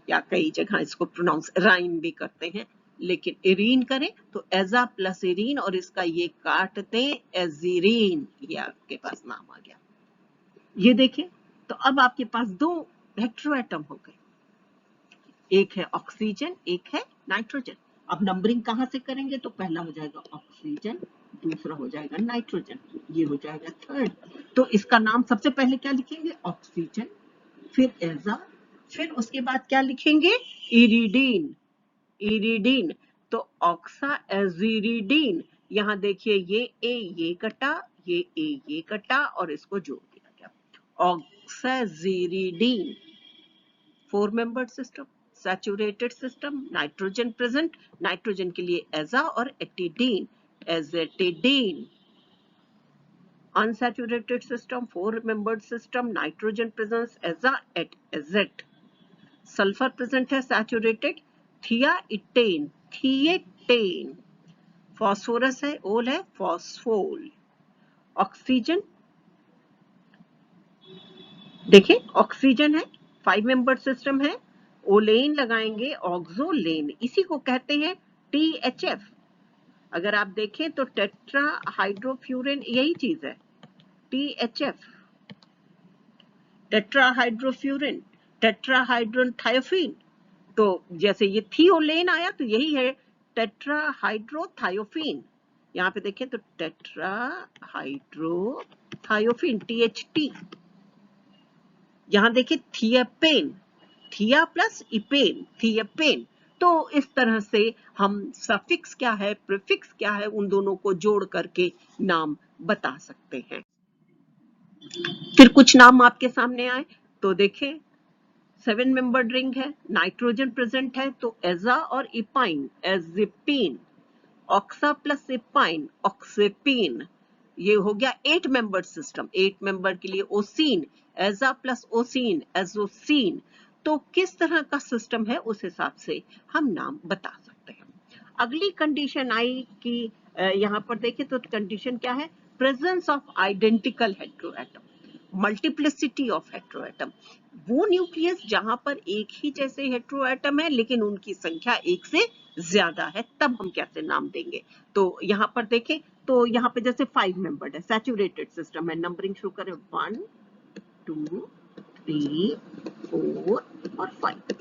S1: या कई जगह इसको प्रोनाउंस राइन भी करते हैं, लेकिन इरीन करें तो एजा प्लस इरीन, और इसका ये काट दें एजीरीन, ये आपके पास नाम आ गया। ये देखें तो अब आपके पास 2 हेट्रोएटम हो गए, एक है ऑक्सीजन, एक है नाइट्रोजन। अब नंबरिंग कहां से करेंगे, तो पहला हो जाएगा ऑक्सीजन, दूसरा हो जाएगा नाइट्रोजन, ये हो जाएगा थर्ड। तो इसका नाम सबसे पहले क्या लिखेंगे, ऑक्सीजन, फिर एजा, फिर उसके बाद क्या लिखेंगे, इरिडीन, इरिडीन। तो ऑक्सा एजिरिडीन। यहां देखिए ये ए ये कटा, ये ए ये कटा, और इसको जोड़ दिया गया, ऑक्साजिरिडीन। 4 membered system, saturated system, nitrogen present, nitrogen के लिए एजा और एटिडीन, एजेटिडीन। Unsaturated system, 4 membered system, nitrogen presence एजा एट एजेट। सल्फर प्रेजेंट है सैचुरेटेड, थियाइटेन, थिएटेन। फॉस्फोरस है, ओल है, फॉस्फोल। ऑक्सीजन देखिए, ऑक्सीजन है, 5 मेंबर्ड सिस्टम है, ओलेन लगाएंगे, ऑक्सोलेन, इसी को कहते हैं THF। अगर आप देखें तो टेट्रा हाइड्रोफ्यूरिन यही चीज है, THF, टेट्राहाइड्रोफ्यूरिन, टेट्राहाइड्रोथायोफिन। तो जैसे ये थियोलेन आया तो यही है टेट्राहाइड्रोथायोफिन। यहाँ पे देखें तो टेट्राहाइड्रोथायोफिन, THT। यहाँ देखिए थियापेन, थिया प्लस इपेन, थियापेन। तो इस तरह से हम सफिक्स क्या है, प्रीफिक्स क्या है, उन दोनों को जोड़ करके नाम बता सकते हैं। फिर कुछ नाम आपके सामने आए तो देखें, 7 मेंबर्ड रिंग है, नाइट्रोजन प्रेजेंट है तो एजा और इपाइन, एजिपीन। ऑक्सा प्लस इपाइन, ऑक्सीपीन। ये हो गया 8 मेंबर सिस्टम। 8 मेंबर के लिए ओसीन, एजा प्लस ओसीन, एजोसीन। तो किस तरह का सिस्टम है उस हिसाब से हम नाम बता सकते हैं। अगली कंडीशन आई कि यहाँ पर देखें तो कंडीशन क्या है, presence of identical heteroatom, multiplicity of heteroatom. वो न्यूक्लियस जहां पर एक ही जैसे हेटेरोएटम है लेकिन उनकी संख्या एक से ज्यादा है, तब हम कैसे नाम देंगे। तो यहाँ पर देखें तो यहाँ पे जैसे 5 मेंबर्ड है, सैचुरेटेड सिस्टम है, नंबरिंग शुरू करें 1 2 3 4 और 5।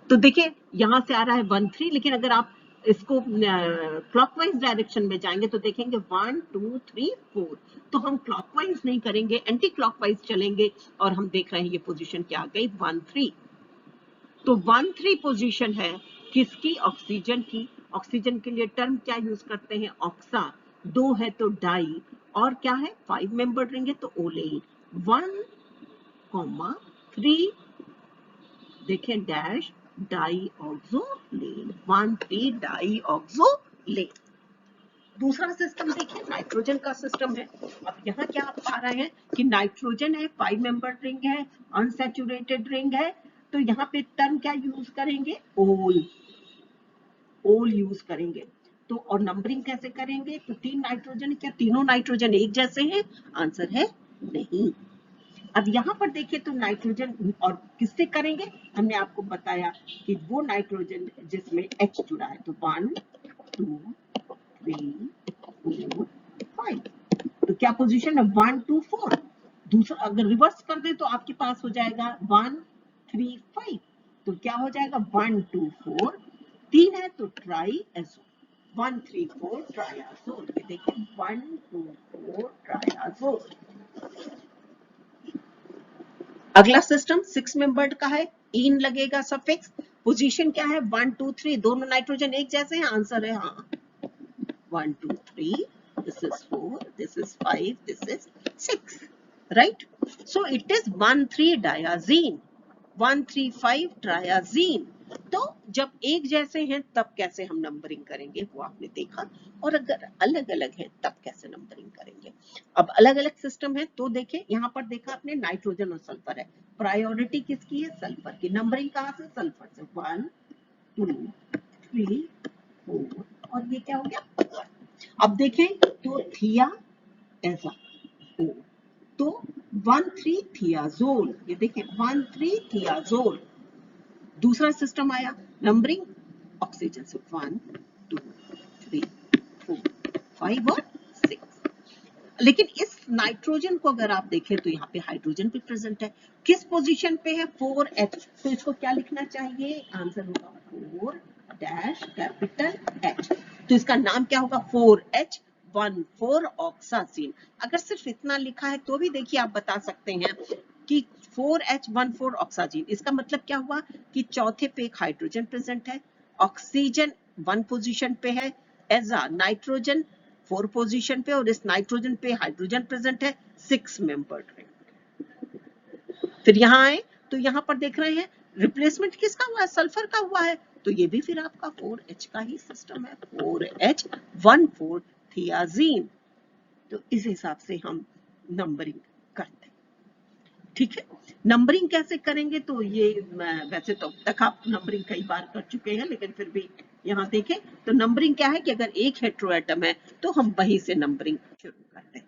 S1: तो देखिए यहां से आ रहा है 1 3, लेकिन अगर आप इसको क्लॉकवाइज डायरेक्शन में जाएंगे तो देखेंगे 1 2 3 4। तो हम क्लॉकवाइज नहीं करेंगे, एंटी क्लॉकवाइज चलेंगे और हम देख रहे हैं ये पोजीशन क्या आ गई 1 3। तो 1 3 पोजीशन है किसकी, ऑक्सीजन की। ऑक्सीजन के लिए टर्म क्या यूज करते हैं, ऑक्सा। 2 है तो डाई, और क्या है 5 मेंबर्ड रिंग है तो ओलेन। 1 3 देखें डैश डाई ऑक्सोलेन, 1 3 डाई ऑक्सोलेन। दूसरा सिस्टम देखिए नाइट्रोजन का सिस्टम है। अब यहाँ क्या आप पा रहे हैं कि नाइट्रोजन है, 5 मेंबर रिंग है, अनसैचुरेटेड रिंग है। तो यहाँ पे टर्म क्या यूज करेंगे, ओल, ओल यूज करेंगे। तो और नंबरिंग कैसे करेंगे, तो 3 नाइट्रोजन, क्या तीनों नाइट्रोजन एक जैसे हैं, आंसर है नहीं। अब यहाँ पर देखिए तो नाइट्रोजन और किससे करेंगे, हमने आपको बताया कि वो नाइट्रोजन जिसमें H जुड़ा है। तो 1 2 3 4 5। तो क्या पोजीशन है 1 2 4। दूसरा अगर रिवर्स कर दे तो आपके पास हो जाएगा 1 3 5। तो क्या हो जाएगा 1 2 4, 3 है तो ट्राई एजो, 1 3 4 ट्राइआजोल। ये देखिए 1 2 4 ट्राइआजोल। अगला सिस्टम 6 मेंबर्ड का है, इन लगेगा सफिक्स। पोजीशन क्या है 1 2 3, दोनों नाइट्रोजन एक जैसे हैं, आंसर है हाँ 1 2 3, this is 4, this is 5, this is 6, right? So it is 1 3 diazine, 1 3 5 triazine। तो जब एक जैसे हैं तब कैसे हम नंबरिंग करेंगे वो आपने देखा, और अगर अलग अलग हैं तब कैसे नंबरिंग करेंगे। अब अलग अलग सिस्टम है तो देखें यहाँ पर देखा आपने नाइट्रोजन और सल्फर है, प्रायोरिटी किसकी है, सल्फर की। नंबरिंग कहाँ से, सल्फर से, 1 2 3 4, और ये क्या हो गया। अब देखें तो थिया ऐसा ओ, तो 1 3 थियाजोल, ये देखें 1 3 थियाजोल। दूसरा सिस्टम आया नंबरिंग ऑक्सीजन से 1 2 3 4 5 और 6। लेकिन इस नाइट्रोजन को अगर आप देखें तो यहाँ पे हाइड्रोजन भी प्रेजेंट है, किस पोजीशन पे है 4H। तो इसको क्या लिखना चाहिए, आंसर होगा 4 डैश कैपिटल H। तो इसका नाम क्या होगा 4H14 ऑक्साजीन। अगर सिर्फ इतना लिखा है तो भी देखिए आप बता सकते हैं कि 4H14 ऑक्साजीन, इसका मतलब क्या हुआ कि चौथे पे एक हाइड्रोजन प्रेजेंट है, ऑक्सीजन 1 पोजीशन पे है, एजा नाइट्रोजन 4 पोजीशन पे, और इस नाइट्रोजन पे हाइड्रोजन प्रेजेंट है 6 मेंबर्ड रिंग। फिर यहाँ आए तो यहाँ पर देख रहे हैं रिप्लेसमेंट किसका हुआ है, सल्फर का हुआ है। तो ये भी फिर आपका 4H का ही सिस्टम है, 4H14 थियाजीन। तो इस हिसाब से हम नंबरिंग करते हैं, ठीक है। नंबरिंग कैसे करेंगे, तो ये वैसे तो अब तक आप नंबरिंग कई बार कर चुके हैं, लेकिन फिर भी यहाँ देखें तो नंबरिंग क्या है कि अगर एक हेटेरोएटम है तो हम वहीं से नंबरिंग शुरू करते हैं।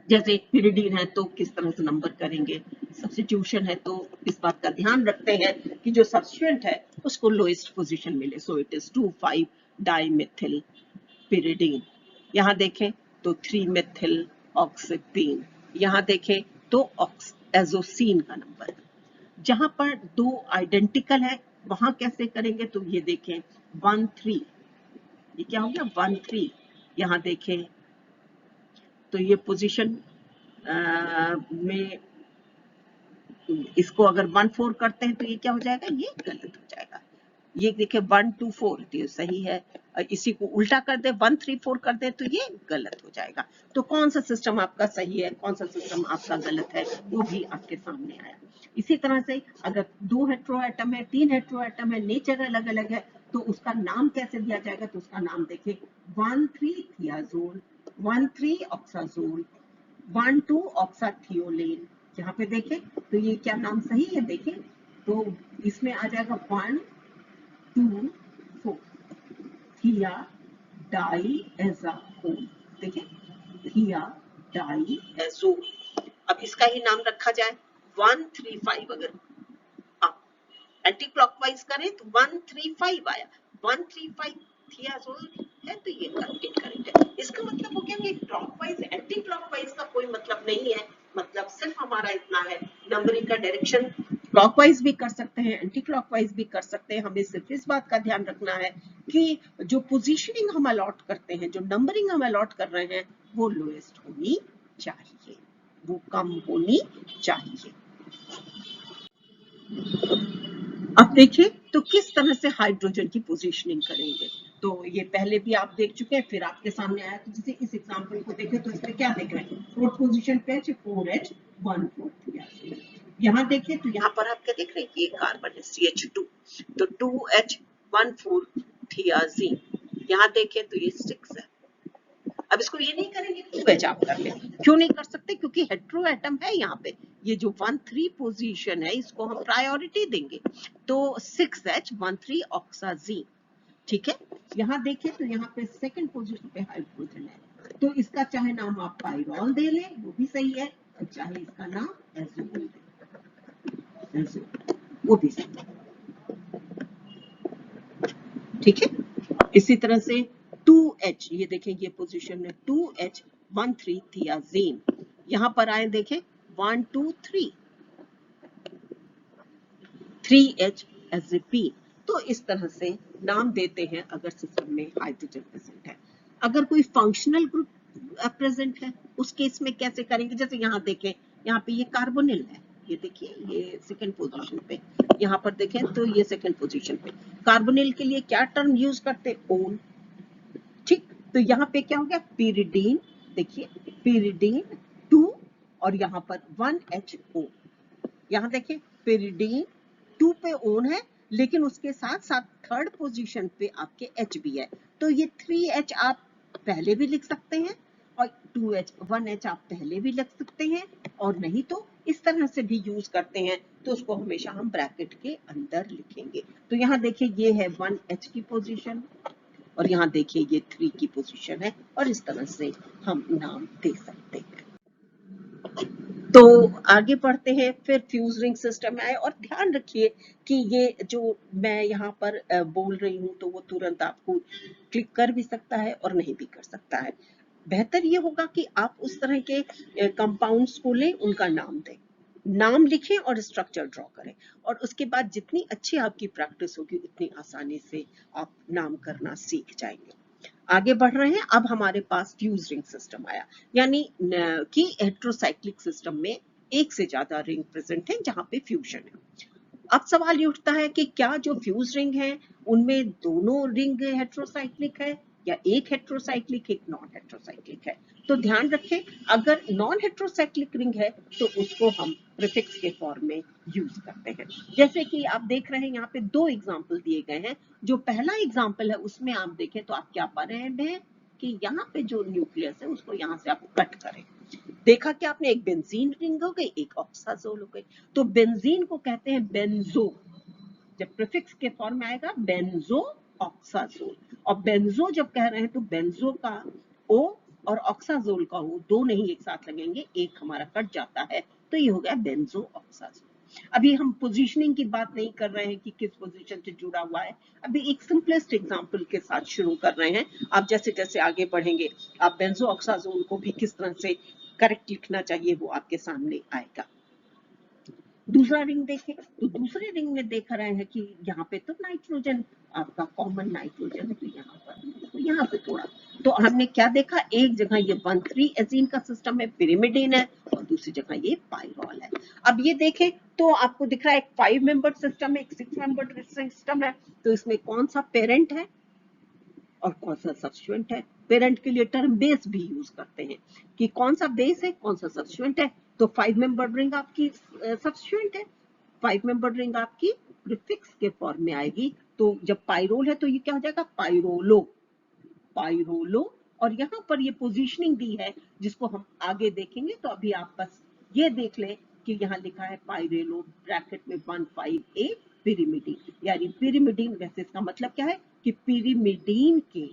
S1: जैसे पिरिडीन है तो किस तरह से नंबर करेंगे, सब्स्टिट्यूशन है तो इस बात का ध्यान रखते हैं कि जो सब्स्टिट्यूएंट है उसको लोएस्ट पोजीशन मिले। सो इट इज 2 5 डाइमेथिल पिरिडीन। यहाँ देखें तो 3 मेथिल ऑक्सीपीन। यहाँ देखें तो एजोसीन का नंबर। जहां पर 2 आइडेंटिकल है वहां कैसे करेंगे, तो ये देखें 1 3, ये क्या हो गया 1 3। यहाँ देखें तो ये पोजीशन में इसको अगर 1 4 करते हैं तो ये क्या हो जाएगा, ये गलत हो जाएगा। ये देखिए 1 2 4 तो ये सही है, और इसी को उल्टा कर दे 1 3 4 कर दे तो ये गलत हो जाएगा। तो कौन सा सिस्टम आपका सही है, कौन सा सिस्टम आपका गलत है, वो भी आपके सामने आया। इसी तरह से अगर 2 हेटेरोएटम है, 3 हेटेरोएटम है, नेचर अलग अलग है, तो उसका नाम कैसे दिया जाएगा, तो उसका नाम देखिए 1 3 थियाजोल, 1,3 ऑक्साजोल, 1,2 ऑक्साथियोलेन। यहाँ पे देखें तो ये क्या नाम सही है, देखें तो इसमें आ जाएगा 1, 2, 4 थिया डाइएज़ोल। देखिए थिया डाइएज़ोल। अब इसका ही नाम रखा जाए 135। अगर आप एंटी क्लॉकवाइज करें तो 135 आया, 135 थियाजोल है, तो ये इनकरेक्ट है। इसका मतलब हो गया कि क्लॉकवाइज एंटी क्लॉकवाइज का कोई मतलब नहीं है, मतलब सिर्फ हमारा इतना है नंबरिंग का डायरेक्शन क्लॉकवाइज भी कर सकते हैं, एंटी क्लॉकवाइज भी कर सकते हैं। हमें सिर्फ इस बात का ध्यान रखना है कि जो पोजीशनिंग हम अलॉट करते हैं, जो नंबरिंग हम अलॉट कर रहे हैं, वो लोएस्ट होनी चाहिए, वो कम होनी चाहिए। अब देखिए तो किस तरह से हाइड्रोजन की पोजीशनिंग करेंगे। तो ये पहले भी आप देख चुके हैं, फिर आपके सामने आया। तो जैसे इस एग्जांपल को देखें तो इसमें क्या देख रहे हैं, फोर्थ पोजीशन पे 4H14 यहाँ देखें तो यहाँ पर आप क्या देख रहे हैं, ये कार्बन है CH2, तो 2H14 थियाजीन। यहाँ देखें तो ये 6 है। अब इसको ये नहीं करेंगे 2H आप कर ले, क्यों नहीं कर सकते, क्योंकि हेट्रो एटम है यहाँ पे। ये जो 1,3 पोजीशन है इसको हम प्रायोरिटी देंगे, तो 6H13 ऑक्साजीन। ठीक है, यहाँ देखें तो यहाँ पे सेकंड पोजीशन पे हाइड्रोजन है, तो इसका चाहे नाम आप पाइरॉल दे लें वो भी सही है, और चाहे इसका नाम एज़ोल दे, वो भी सही है। ठीक है, इसी तरह से 2H, ये देखें ये पोजीशन है 2H13 थियाजीन। यहां पर आए देखें 1, 2, 3 3H एज़ेपीन। तो इस तरह से नाम देते हैं अगर सिस्टम में हाइड्रोजन प्रेजेंट है। अगर कोई फंक्शनल ग्रुप प्रेजेंट है उस केस में कैसे करेंगे, जैसे यहाँ देखें, यहाँ पे ये कार्बोनिल है, ये देखिए ये सेकंड पोजीशन पे, यहाँ पर देखें तो ये सेकंड पोजीशन पे। कार्बोनिल के लिए क्या टर्म यूज करते, ओन। ठीक, तो यहाँ पे क्या हो गया, pyridine, देखिए pyridine 2 और यहाँ पर 1HO। यहाँ देखिए pyridine 2 पे ओन है, लेकिन उसके साथ साथ थर्ड पोजीशन पे आपके H भी है, तो ये 3H आप पहले भी लिख सकते हैं और 2H 1H आप पहले भी लिख सकते हैं, और नहीं तो इस तरह से भी यूज करते हैं, तो उसको हमेशा हम ब्रैकेट के अंदर लिखेंगे। तो यहाँ देखिए ये है 1H की पोजीशन, और यहाँ देखिए ये 3 की पोजीशन है, और इस तरह से हम नाम दे सकते हैं। तो आगे बढ़ते हैं, फिर फ्यूज रिंग सिस्टम आए, और ध्यान रखिए कि ये जो मैं यहाँ पर बोल रही हूँ तो वो तुरंत आपको क्लिक कर भी सकता है और नहीं भी कर सकता है। बेहतर ये होगा कि आप उस तरह के कंपाउंड्स को लें, उनका नाम दें, नाम लिखें और स्ट्रक्चर ड्रॉ करें, और उसके बाद जितनी अच्छी आपकी प्रैक्टिस होगी उतनी आसानी से आप नाम करना सीख जाएंगे। आगे बढ़ रहे हैं, अब हमारे पास फ्यूज रिंग सिस्टम आया, यानी कि हेट्रोसाइक्लिक सिस्टम में एक से ज्यादा रिंग प्रेजेंट है जहां पे फ्यूजन है। अब सवाल ये उठता है कि क्या जो फ्यूज रिंग है उनमें दोनों रिंग हेट्रोसाइक्लिक है, या एक हेट्रोसाइक्लिक एक नॉन हेट्रोसाइक्लिक है। तो ध्यान रखें, अगर नॉन हेट्रोसाइक्लिक रिंग है तो उसको हम प्रीफिक्स के फॉर्म में यूज करते हैं। जैसे कि आप देख रहे हैं यहाँ पे 2 एग्जाम्पल दिए गए हैं। जो पहला एग्जाम्पल है उसमें आप देखें तो आप क्या पा रहे हैं कि यहाँ पे जो न्यूक्लियस है उसको यहाँ से आप कट करें। देखा कि आपने एक बेंजीन रिंग हो गई, एक ऑक्साजोल हो गई। तो बेंजीन को कहते हैं बेंजो, जब प्रीफिक्स के फॉर्म में आएगा बेंजो ऑक्साजोल, और बेंजो जब कह रहे हैं तो बेंजो का ओ और ऑक्साजोल का ओ दो नहीं एक साथ लगेंगे, एक हमारा कट जाता है, तो ये हो गया बेंजो ऑक्साजोल। अभी हम पोजीशनिंग की बात नहीं कर रहे हैं कि किस पोजीशन से जुड़ा हुआ है, अभी एक सिंपलेस्ट एग्जांपल के साथ शुरू कर रहे हैं। आप जैसे जैसे आगे बढ़ेंगे आप बेंजो ऑक्साजोल को भी किस तरह से करेक्ट लिखना चाहिए वो आपके सामने आएगा। दूसरा रिंग देखें तो दूसरे रिंग में देख रहे हैं कि यहाँ पे तो नाइट्रोजन आपका कॉमन नाइट्रोजन है, तो यहाँ पर तो यहाँ पे थोड़ा, तो हमने क्या देखा, एक जगह ये 1,3 एजीन का सिस्टम है, पिरिमिडीन है, और दूसरी जगह ये पाइरॉल है। अब ये देखें तो आपको दिख रहा है एक 5 मेंबर सिस्टम है, एक 6 मेंबर सिस्टम है, तो इसमें कौन सा पेरेंट है और कौन सा सब्स्टिट्यूएंट है। पेरेंट के लिए टर्म बेस भी यूज करते हैं कि कौन सा बेस है कौन सा सब्स्टिट्यूएंट है। तो 5 मेंबर रिंग आपकी सब्स्टिट्यूएंट है, 5 मेंबर रिंग आपकी प्रीफिक्स के फॉर्म में आएगी। तो जब पाइरोल है तो ये क्या हो जाएगा, पाइरोलो, पाइरोलो, और यहाँ पर ये पोजीशनिंग दी है जिसको हम आगे देखेंगे। तो अभी आप बस ये देख लें कि यहाँ लिखा है पाइरेलो ब्रैकेट में 15A पिरिमिडीन, यानी पिरिमिडीन, वैसे इसका मतलब क्या है कि पिरिमिडीन के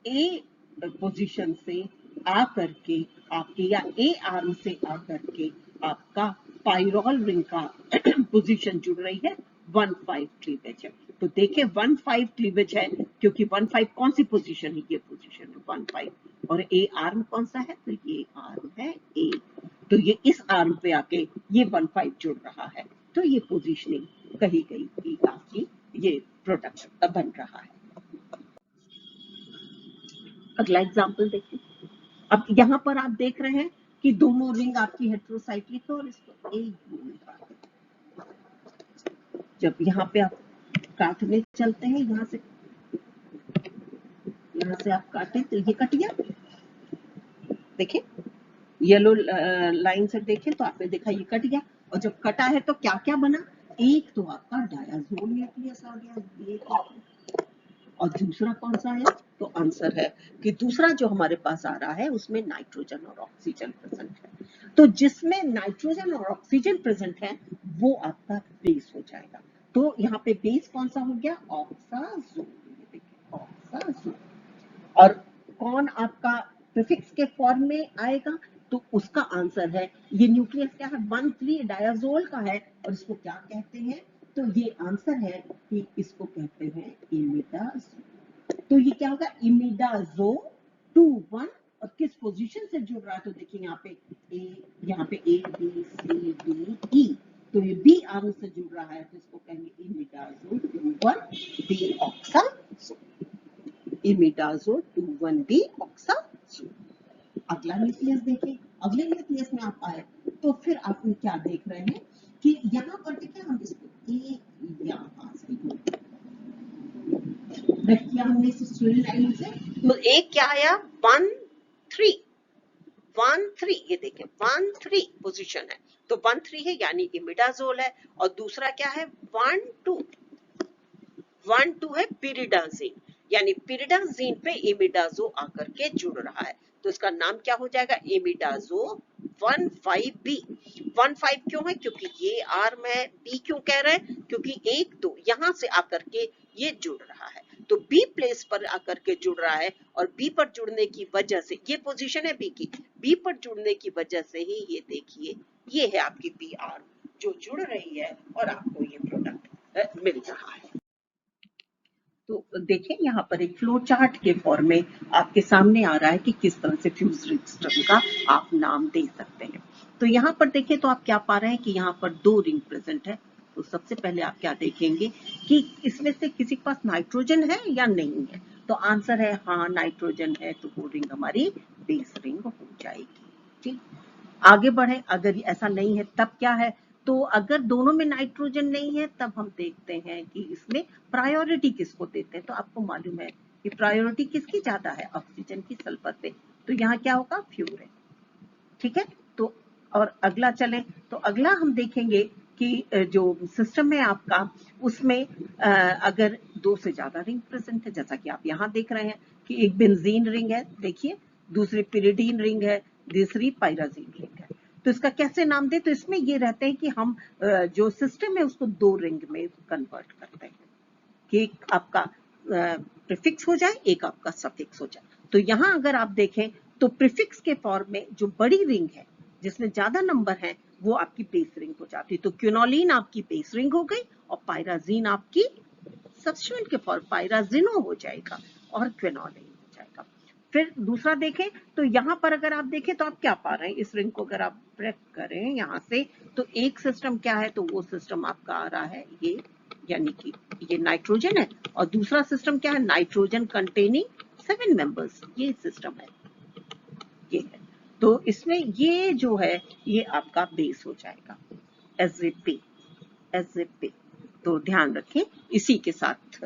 S1: ए पोजीशन से आकर के आपके, या ए आर्म से आकर के आपका पाइरोल रिंग का पोजीशन जुड़ रही है 1,5 क्लीवेज है। तो देखिए 1,5 क्लीवेज है, क्योंकि 1,5 कौन सी पोजीशन है, ये पोजीशन है 1,5, और ए आर्म कौन सा है, तो ये आर्म है ए, तो ये इस आर्म पे आके ये 1,5 जुड़ रहा है, तो ये पोजीशनिंग कही गई कि आपकी ये प्रोडक्ट बन रहा है। अगला एग्जाम्पल देखिए। अब यहाँ पर आप देख रहे हैं कि दोनों रिंग आपकी हेटेरोसाइक्लिक है और इसको एक घूमेगा। जब यहाँ पे आप काटने चलते हैं, यहाँ से आप काटे तो ये कट गया। देखिए येलो लाइन से देखें तो आपने देखा ये कट गया, और जब कटा है तो क्या क्या बना, एक तो आपका डायाजोल न्यूक्लियस आ गया, और दूसरा कौन सा है, तो आंसर है कि दूसरा जो हमारे पास आ रहा है उसमें नाइट्रोजन और ऑक्सीजन प्रेजेंट है। तो जिसमें नाइट्रोजन और ऑक्सीजन प्रेजेंट है वो आपका बेस हो जाएगा। तो यहाँ पे बेस कौन सा हो गया, ऑक्साजोल, ऑक्साजोल। और कौन आपका प्रीफिक्स के फॉर्म में आएगा, तो उसका आंसर है, ये न्यूक्लियस क्या है, 1,3 डायाजोल का है, और इसको क्या कहते हैं, तो ये आंसर है कि इसको कहते हैं इमिडाजो। तो ये क्या होगा, इमिडाजो 2,1, और किस पोजीशन से जुड़ रहा है, तो देखिए यहाँ पे ए बी सी डी ई, तो ये बी आर्म से जुड़ रहा है, तो इसको कहेंगे इमिडाजो 2,1 डी ऑक्साजो, इमिडाजो 2,1 डी ऑक्साजो। अगला न्यूक्लियस देखें। अगले न्यूक्लियस में आप आए तो फिर आप क्या देख रहे हैं कि यहाँ पर देखिए हम इसको ए यहाँ से रख किया हमने इस स्ट्रेट लाइन से, तो एक क्या आया 1,3, 1,3, ये देखें 1,3 पोजीशन है, तो 1,3 है यानी इमिडाजोल है, और दूसरा क्या है 1,2, 1,2 है पिरिडाजीन, यानी पिरिडाजीन पे इमिडाजो आकर के जुड़ रहा है, तो इसका नाम क्या हो जाएगा, इमिडाजो 1,5B। 1,5 क्यों है, क्योंकि ये आर्म है, बी क्यों कह रहे हैं, क्योंकि एक तो यहां से आकर के ये जुड़ रहा है, तो बी प्लेस पर आकर के जुड़ रहा है, और बी पर जुड़ने की वजह से, ये पोजीशन है बी की, बी पर जुड़ने की वजह से ही ये देखिए ये है आपकी बी आर्म जो जुड़ रही है, और आपको ये प्रोडक्ट मिल रहा है। तो देखें यहाँ पर एक फ्लो चार्ट के फॉर्म में आपके सामने आ रहा है कि किस तरह से फ्यूज सिस्टम का आप नाम दे सकते हैं। तो यहाँ पर देखें तो आप क्या पा रहे हैं कि यहाँ पर 2 रिंग प्रेजेंट है। तो सबसे पहले आप क्या देखेंगे कि इसमें से किसी के पास नाइट्रोजन है या नहीं है, तो आंसर है हाँ नाइट्रोजन है, तो वो रिंग हमारी बेस रिंग हो जाएगी। ठीक, आगे बढ़े, अगर ऐसा नहीं है तब क्या है, तो अगर दोनों में नाइट्रोजन नहीं है तब हम देखते हैं कि इसमें प्रायोरिटी किसको देते हैं, तो आपको मालूम है कि प्रायोरिटी किसकी ज्यादा है, ऑक्सीजन की सल्फर पे, तो यहाँ क्या होगा फ्यूरिन। ठीक है, तो और अगला चले, तो अगला हम देखेंगे कि जो सिस्टम है आपका उसमें अगर 2 से ज्यादा रिंग प्रेजेंट है, जैसा कि आप यहाँ देख रहे हैं कि एक बेंजीन रिंग है, देखिए दूसरी पिरिडीन रिंग है, तीसरी पायराजीन रिंग है, तो इसका कैसे नाम दे, तो इसमें ये रहते हैं कि हम जो सिस्टम है उसको 2 रिंग में कन्वर्ट करते हैं कि एक आपका प्रीफिक्स हो जाए, एक आपका सफिक्स हो जाए। तो यहाँ अगर आप देखें तो प्रीफिक्स के फॉर्म में जो बड़ी रिंग है जिसमें ज्यादा नंबर है वो आपकी बेस रिंग हो जाती है, तो क्विनोलिन आपकी बेस रिंग हो गई और पायराजीन आपकी सब्स्टिट्यूएंट के फॉर्म पायराजिनो हो जाएगा और क्विनोलिन हो जाएगा। फिर दूसरा देखें तो यहाँ पर अगर आप देखें तो आप क्या पा रहे हैं, इस रिंग को अगर आप ब्रेक करें यहाँ से तो एक सिस्टम क्या है, तो वो सिस्टम आपका आ रहा है ये, यानी कि ये नाइट्रोजन है, और दूसरा सिस्टम क्या है, नाइट्रोजन कंटेनिंग 7 मेंबर्स, ये सिस्टम है, ये है। तो इसमें ये जो है ये आपका बेस हो जाएगा एज ए पे। तो ध्यान रखें, इसी के साथ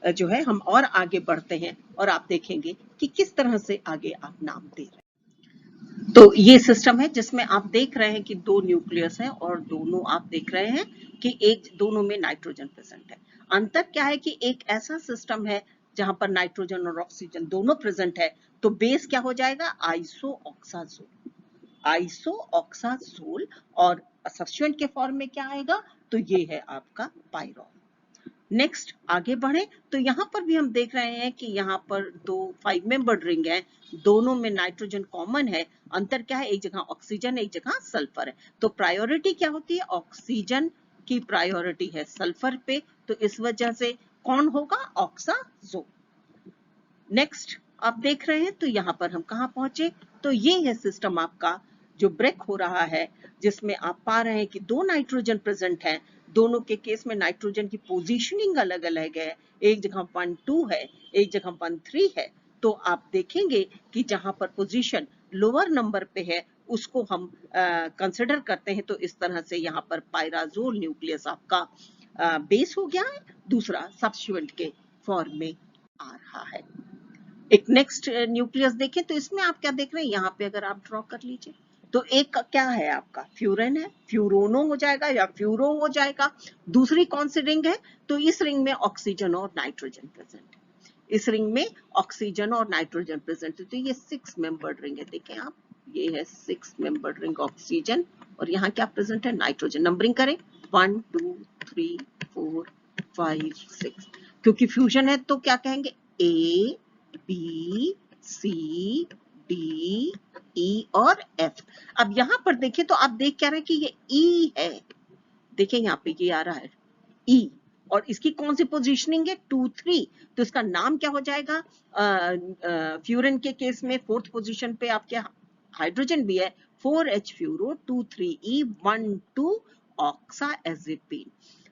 S1: जो है हम और आगे बढ़ते हैं और आप देखेंगे कि किस तरह से आगे आप नाम दे रहे हैं। तो ये सिस्टम है जिसमें आप देख रहे हैं कि 2 न्यूक्लियस है और दोनों आप देख रहे हैं कि एक दोनों में नाइट्रोजन प्रेजेंट है। अंतर क्या है कि एक ऐसा सिस्टम है जहां पर नाइट्रोजन और ऑक्सीजन दोनों प्रेजेंट है, तो बेस क्या हो जाएगा? आइसोऑक्साजोल। आइसोऑक्साजोल। और सब्स्टिट्यूएंट के फॉर्म में क्या आएगा? तो ये है आपका पायरॉल। नेक्स्ट आगे बढ़े तो यहाँ पर भी हम देख रहे हैं कि यहाँ पर दो 5 मेंबर्ड रिंग है, दोनों में नाइट्रोजन कॉमन है। अंतर क्या है? एक जगह ऑक्सीजन है, एक जगह सल्फर है। तो प्रायोरिटी क्या होती है? ऑक्सीजन की प्रायोरिटी है सल्फर पे, तो इस वजह से कौन होगा? ऑक्साजोल। नेक्स्ट आप देख रहे हैं तो यहाँ पर हम कहाँ पहुंचे? तो ये है सिस्टम आपका जो ब्रेक हो रहा है, जिसमें आप पा रहे हैं कि दो नाइट्रोजन प्रेजेंट हैं। दोनों के केस में नाइट्रोजन की पोजीशनिंग अलग अलग है, एक जगह 1 2 है, एक जगह 1 3 है। तो आप देखेंगे कि जहां पर पोजीशन लोअर नंबर पे है उसको हम कंसिडर करते हैं। तो इस तरह से यहाँ पर पायराजोल न्यूक्लियस आपका बेस हो गया है, दूसरा सब्स्टिट्यूएंट के फॉर्म में आ रहा है। एक नेक्स्ट न्यूक्लियस देखें तो इसमें आप क्या देख रहे हैं? यहाँ पे अगर आप ड्रॉ कर लीजिए तो एक क्या है आपका? फ्यूरेन है, फ्यूरोनो हो जाएगा या फ्यूरो हो जाएगा। दूसरी कौन सी रिंग है? तो इस रिंग में ऑक्सीजन और नाइट्रोजन प्रेजेंट है। इस रिंग में ऑक्सीजन और नाइट्रोजन प्रेजेंट है। तो ये 6 मेंबर्ड रिंग है। देखें आप, ये है 6 मेंबर्ड रिंग ऑक्सीजन, और यहाँ क्या प्रेजेंट है? नाइट्रोजन। नंबरिंग करें 1 2 3 4 5 6, क्योंकि फ्यूजन है तो क्या कहेंगे? ए बी सी डी ई और एफ। अब यहां पर देखिए तो आप देख क्या रहे हैं कि ये ई है। देखिए यहाँ पे ये आ रहा है ई, और इसकी कौन सी पोजीशनिंग है? 2 3। तो इसका नाम क्या हो जाएगा? फ्यूरन के केस में 4th पोजीशन पे आपके हाइड्रोजन भी है, 4H फ्यूरो 2 3 E 1 2 ऑक्साएज़ेपीन।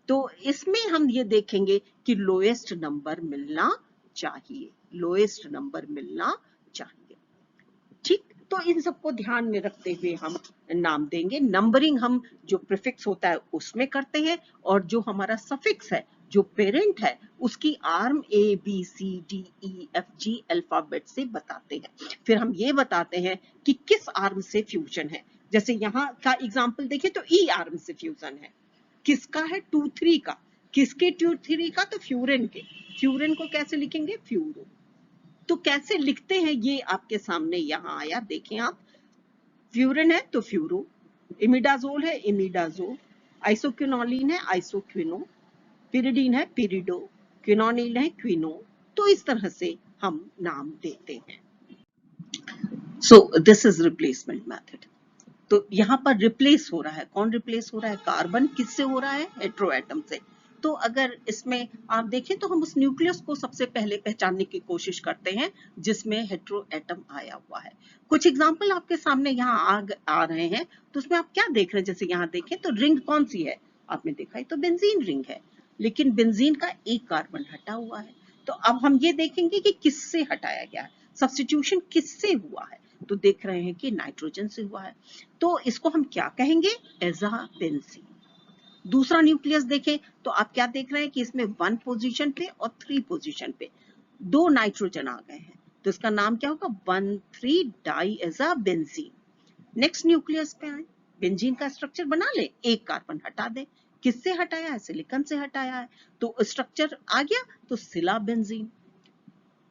S1: तो इसमें हम ये देखेंगे कि लोएस्ट नंबर मिलना चाहिए, लोएस्ट नंबर मिलना चाहिए। ठीक, तो इन सबको ध्यान में रखते हुए हम नाम देंगे। नंबरिंग हम जो प्रीफिक्स होता है उसमें करते हैं, और जो हमारा सफिक्स है, जो पेरेंट है, उसकी arm A B C D E F G alphabet से बताते हैं। फिर हम ये बताते हैं कि किस आर्म से फ्यूजन है। जैसे यहाँ का एग्जाम्पल देखें तो ई आर्म से फ्यूजन है। किसका है? 2 3 का। किसके 2 3 का? तो फ्यूरेन के। फ्यूरेन को कैसे लिखेंगे? फ्यूरो। तो कैसे लिखते हैं ये आपके सामने यहाँ आया, देखें आप। फ्यूरेन है तो फ्यूरो, इमिडाजोल है इमिडाजोल, आइसोक्विनोलिन है आइसोक्विनो, पिरिडीन है पिरिडो, क्विनोनिल है क्विनो। तो इस तरह से हम नाम देते हैं। So this is replacement method. तो यहाँ पर रिप्लेस हो रहा है, कौन रिप्लेस हो रहा है? कार्बन। किससे हो रहा है? हेट्रोएटम से। तो अगर इसमें आप देखें तो हम उस न्यूक्लियस को सबसे पहले पहचानने की कोशिश करते हैं जिसमें हेट्रोएटम आया हुआ है। कुछ एग्जांपल आपके सामने यहाँ आ रहे हैं, तो उसमें आप क्या देख रहे हैं? जैसे यहाँ देखें तो रिंग कौन सी है? आपने देखा है तो बेंजीन रिंग है, लेकिन बेंजीन का एक कार्बन हटा हुआ है। तो अब हम ये देखेंगे कि किससे हटाया गया है, सब्स्टिट्यूशन किससे हुआ है। तो देख रहे हैं कि नाइट्रोजन से हुआ है, तो इसको हम क्या कहेंगे? एज़ाबेंजीन। दूसरा न्यूक्लियस देखें तो आप क्या देख रहे हैं कि इसमें 1 पोजीशन पे और 3 पोजीशन पे दो नाइट्रोजन आ गए हैं, तो इसका नाम क्या होगा? 1,3 डाइएज़ाबेंजीन। नेक्स्ट न्यूक्लियस पे आए, बेंजीन का स्ट्रक्चर बना ले, एक कार्बन हटा दे। किससे हटाया है? सिलिकॉन से हटाया है, तो स्ट्रक्चर आ गया तो सिलाबेंजीन।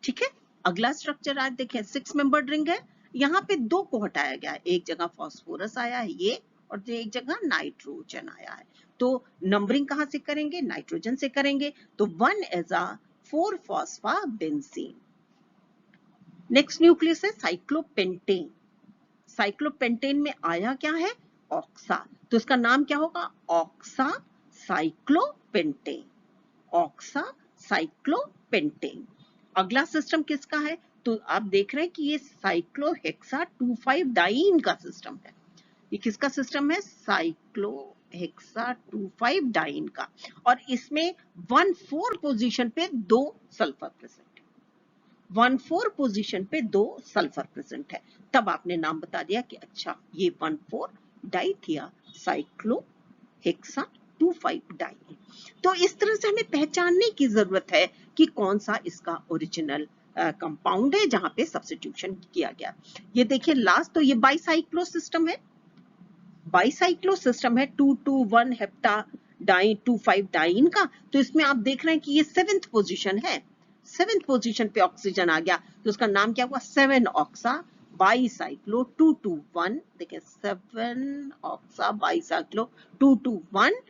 S1: ठीक है, अगला स्ट्रक्चर आज देखें, 6 मेंबर्ड रिंग है। यहाँ पे 2 को हटाया गया है, एक जगह फास्फोरस आया है ये, और एक जगह नाइट्रोजन आया है। तो नंबरिंग कहां से करेंगे? नाइट्रोजन से करेंगे, तो 1 4-फॉस्फाबेंजीन। नेक्स्ट न्यूक्लियस है साइक्लोपेंटेन। साइक्लोपेंटेन में आया क्या है? ऑक्सा, तो इसका नाम क्या होगा? ऑक्सा साइक्लोपेंटेन। ऑक्सा साइक्लोपेंटेन। अगला सिस्टम किसका है? तो आप देख रहे हैं कि ये साइक्लोहेक्सा 2,5 डाइन का सिस्टम है। ये किसका सिस्टम है? साइक्लोहेक्सा 2,5 डाइन का, और इसमें 1,4 पोजीशन पे 2 सल्फर प्रेजेंट है। 1,4 पोजीशन पे 2 सल्फर प्रेजेंट है। तब आपने नाम बता दिया कि अच्छा ये 1,4 डाइथिया साइक्लोहेक्सा 2,5 डाइन। तो इस तरह से हमें पहचानने की जरूरत है कि कौन सा इसका ओरिजिनल कंपाउंड है जहां पे सब्स्टिट्यूशन किया गया। ये देखिए लास्ट, तो ये बाइसाइक्लो सिस्टम है। बाइसाइक्लो सिस्टम है 2,2,1 हेप्टा डाइन 2,5 डाइन का। तो इसमें आप देख रहे हैं कि ये 7th पोजीशन है। 7th पोजीशन पे ऑक्सीजन आ गया तो उसका नाम क्या हुआ, 7 ऑक्सा बाईसाइक्लो 221। देखिए 7 ऑक्सा बाईसाइक्लो 221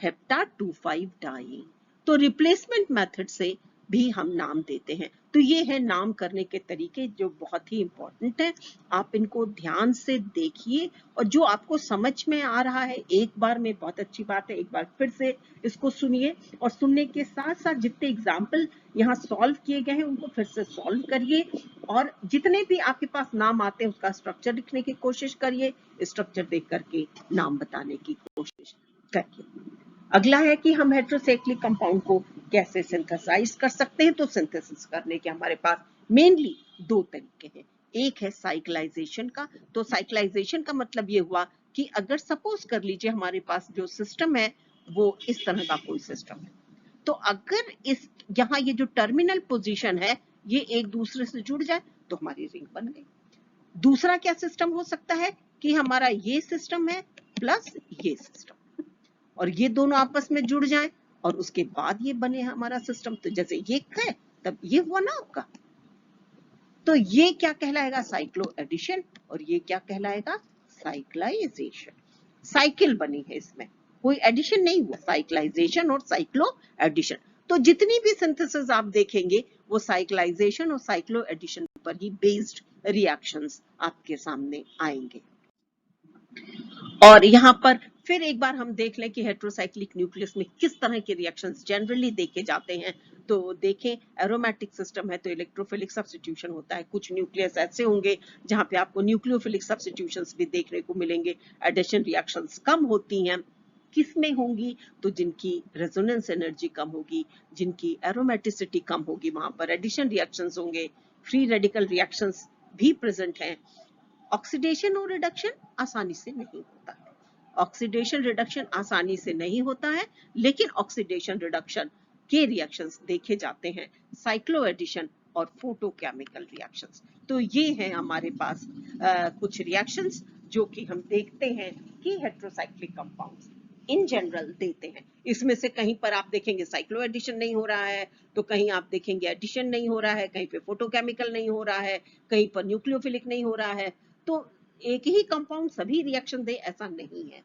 S1: हेप्टा 25 डाई। तो रिप्लेसमेंट मेथड से भी हम नाम देते हैं। तो ये है नाम करने के तरीके जो बहुत ही इंपॉर्टेंट है, आप इनको ध्यान से देखिए और जो आपको समझ में आ रहा है एक बार में बहुत अच्छी बात है, एक बार फिर से इसको सुनिए और सुनने के साथ साथ जितने एग्जाम्पल यहाँ सॉल्व किए गए हैं उनको फिर से सॉल्व करिए और जितने भी आपके पास नाम आते हैं उसका स्ट्रक्चर लिखने की कोशिश करिए, स्ट्रक्चर देख करके नाम बताने की कोशिश करिए। अगला है कि हम हेट्रोसाइक्लिक कंपाउंड को कैसे सिंथेसाइज कर सकते हैं। तो सिंथेसिस करने के हमारे पास मेनली 2 तरीके हैं। एक है साइक्लाइजेशन का। तो साइक्लाइजेशन का मतलब ये हुआ कि अगर सपोज कर लीजिए हमारे पास जो सिस्टम है वो इस तरह का कोई सिस्टम है, तो अगर इस यहाँ ये जो टर्मिनल पोजीशन है ये एक दूसरे से जुड़ जाए तो हमारी रिंग बन गई। दूसरा क्या सिस्टम हो सकता है कि हमारा ये सिस्टम है प्लस ये सिस्टम और ये दोनों आपस में जुड़ जाएं और उसके बाद ये बने हमारा सिस्टम। तो जैसे ये है तब ये हुआ ना आपका, तो ये क्या कहलाएगा, साइक्लो एडिशन, और ये क्या कहलाएगा, साइक्लाइजेशन। साइकिल बनी है, इसमें कोई एडिशन नहीं हुआ, साइक्लाइजेशन और साइक्लो एडिशन। तो जितनी भी सिंथेसिस आप देखेंगे वो साइक्लाइजेशन और साइक्लो एडिशन पर ही बेस्ड रिएक्शंस आपके सामने आएंगे। और यहाँ पर फिर एक बार हम देख लें कि हेट्रोसाइक्लिक न्यूक्लियस में किस तरह के रिएक्शंस जनरली देखे जाते हैं। तो देखें एरोमेटिक सिस्टम है तो इलेक्ट्रोफिलिक सब्स्टिट्यूशन होता है। कुछ न्यूक्लियस ऐसे होंगे जहां पे आपको न्यूक्लियोफिलिक सब्स्टिट्यूशंस भी देखने को मिलेंगे। एडिशन रिएक्शंस कम होती हैं, किस में होंगी, तो जिनकी रेजोनेंस एनर्जी कम होगी, जिनकी एरोमेटिसिटी कम होगी वहां पर एडिशन रिएक्शंस होंगे। फ्री रेडिकल रिएक्शंस भी प्रेजेंट हैं। ऑक्सीडेशन और रिडक्शन आसानी से नहीं होता है, ऑक्सीडेशन रिडक्शन आसानी से नहीं होता है, लेकिन ऑक्सीडेशन रिडक्शन के रिएक्शंस देखे जाते हैं साइक्लो एडिशन और फोटोकेमिकल रिएक्शंस। तो ये हैं हमारे पास कुछ रिएक्शंस जो कि हम देखते हैं कि हेट्रोसाइक्लिक कंपाउंड्स इन जनरल देते हैं। इसमें से कहीं पर आप देखेंगे साइक्लो एडिशन नहीं हो रहा है, तो कहीं आप देखेंगे एडिशन नहीं हो रहा है, कहीं पे फोटोकेमिकल नहीं हो रहा है, कहीं पर न्यूक्लियोफिलिक नहीं हो रहा है। तो एक ही कंपाउंड सभी रिएक्शन दे ऐसा नहीं है,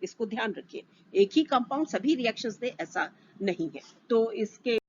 S1: इसको ध्यान रखिए, एक ही कंपाउंड सभी रिएक्शंस दे ऐसा नहीं है। तो इसके